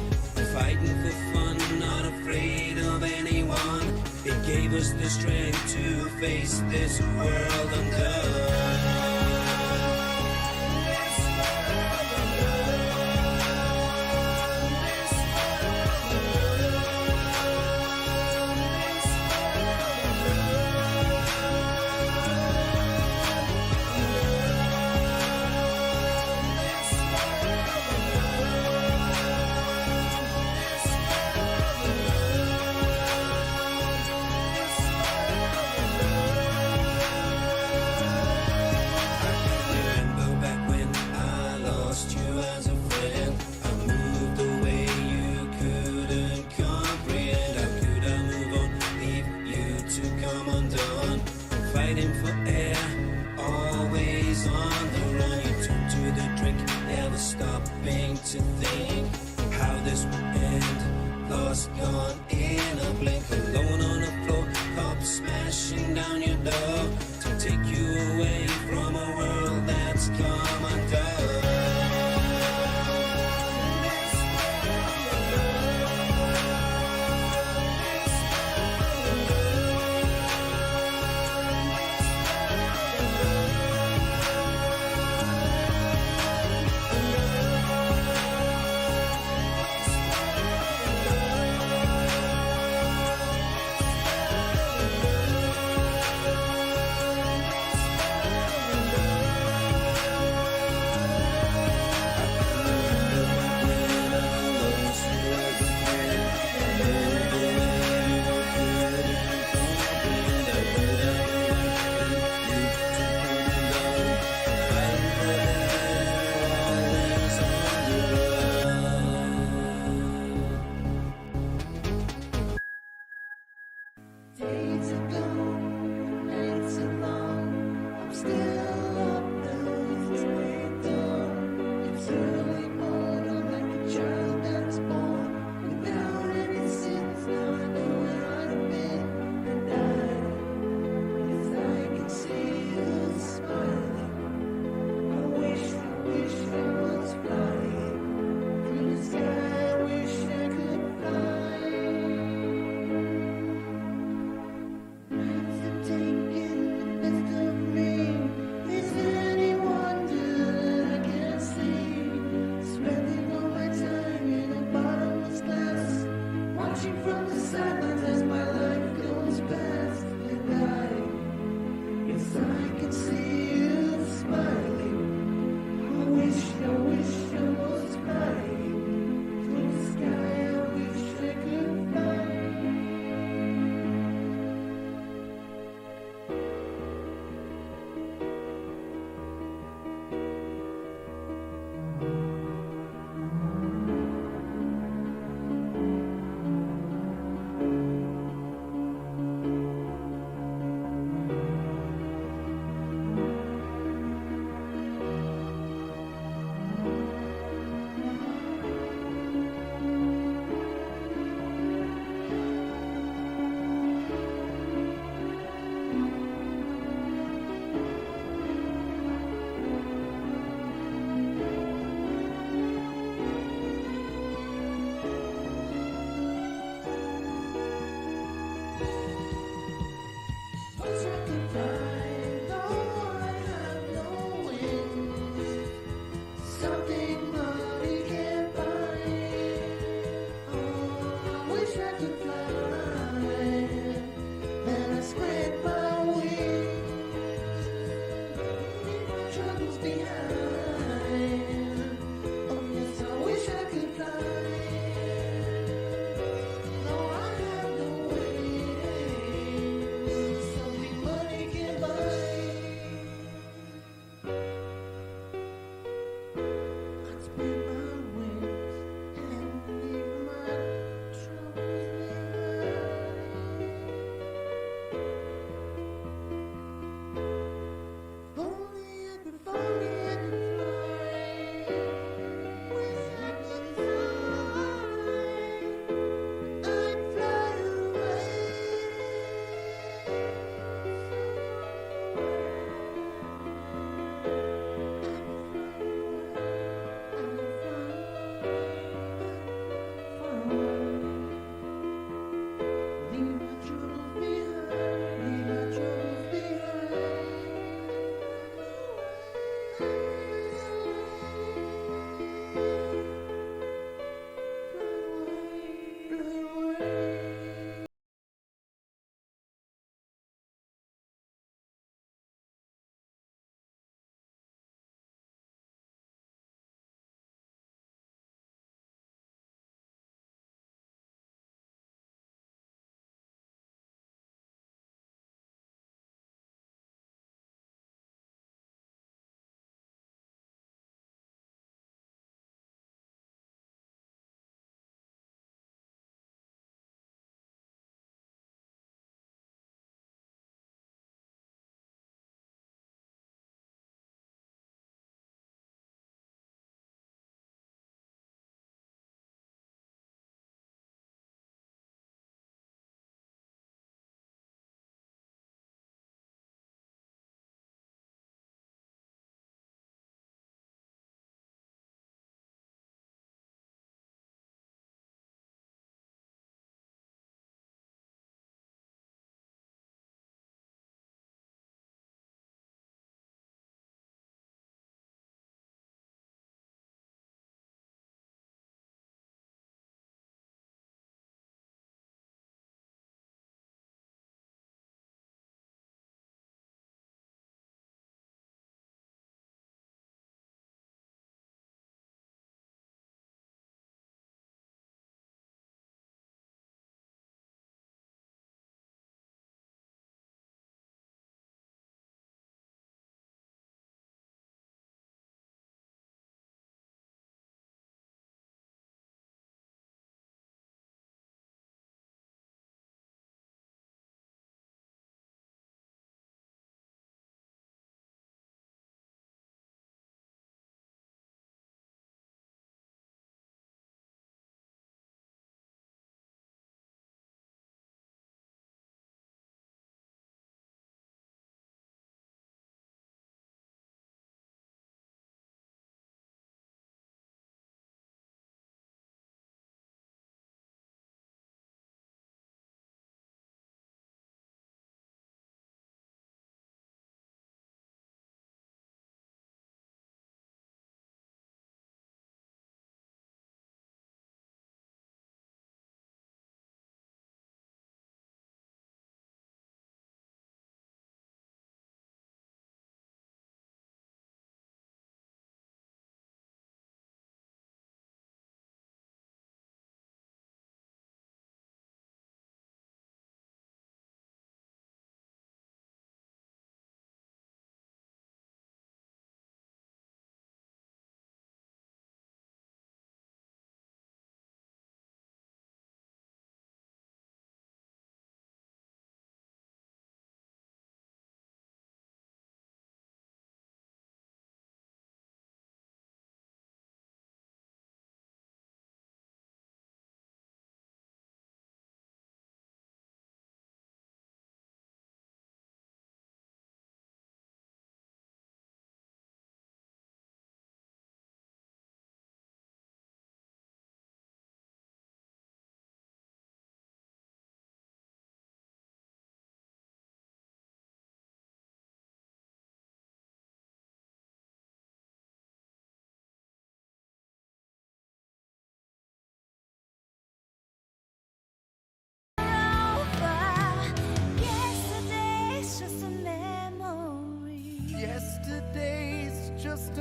Fighting for fun, not afraid of anyone. It gave us the strength to face this world undone. To think how this would end, lost, gone in a blink, alone on the floor, cops smashing down your door to take you away from a world that's come undone.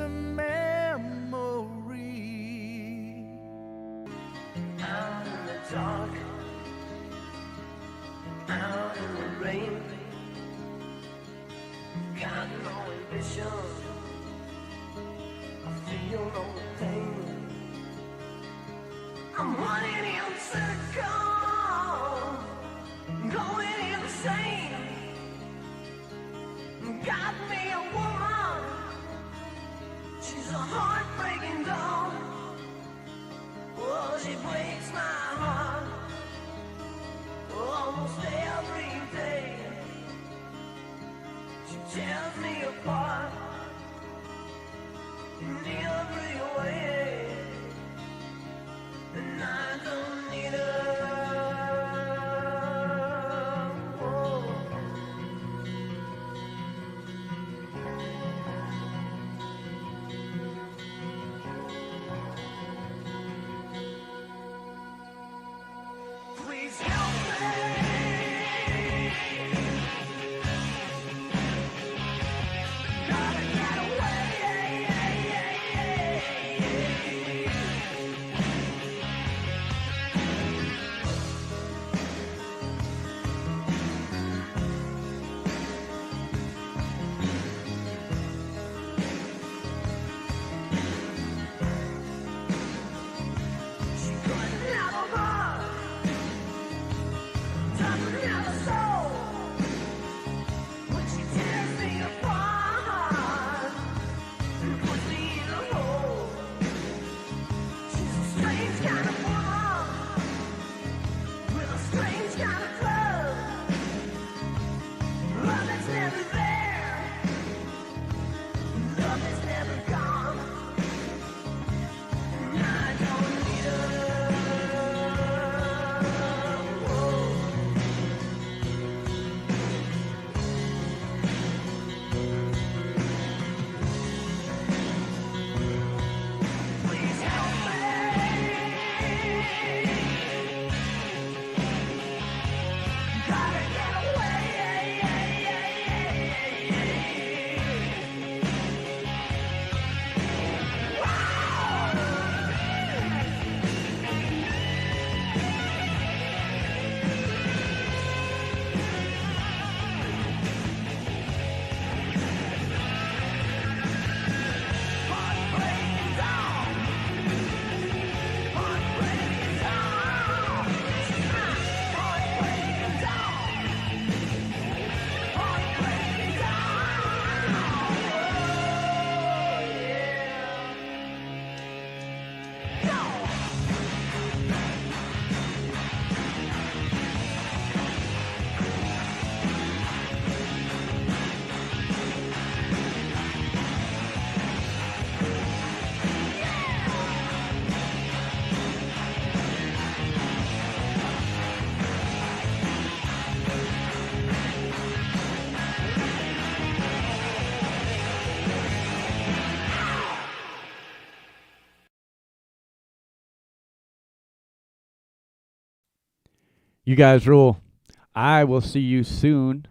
a memory. Out in the dark, out in the rain, got no ambition, I feel no pain. I'm running in circles, going insane. Got me a woman, she's a heartbreaking doll. Oh, she breaks my heart almost every day. She tears me apart in every way, and I don't need her. Oh. Please help me. Gotta get away. She couldn't have a heart, doesn't have a soul. When she tears me apart and puts me in a hole. She's a strange kind of woman with a strange kind of love. Love that's never there, love that's never gone. And I don't need her. Whoa. Please help me. Gotta get away. Heartbreaking down. Heartbreaking down. Heartbreaking down. Heartbreaking down. Oh, yeah. Go. You guys rule. I will see you soon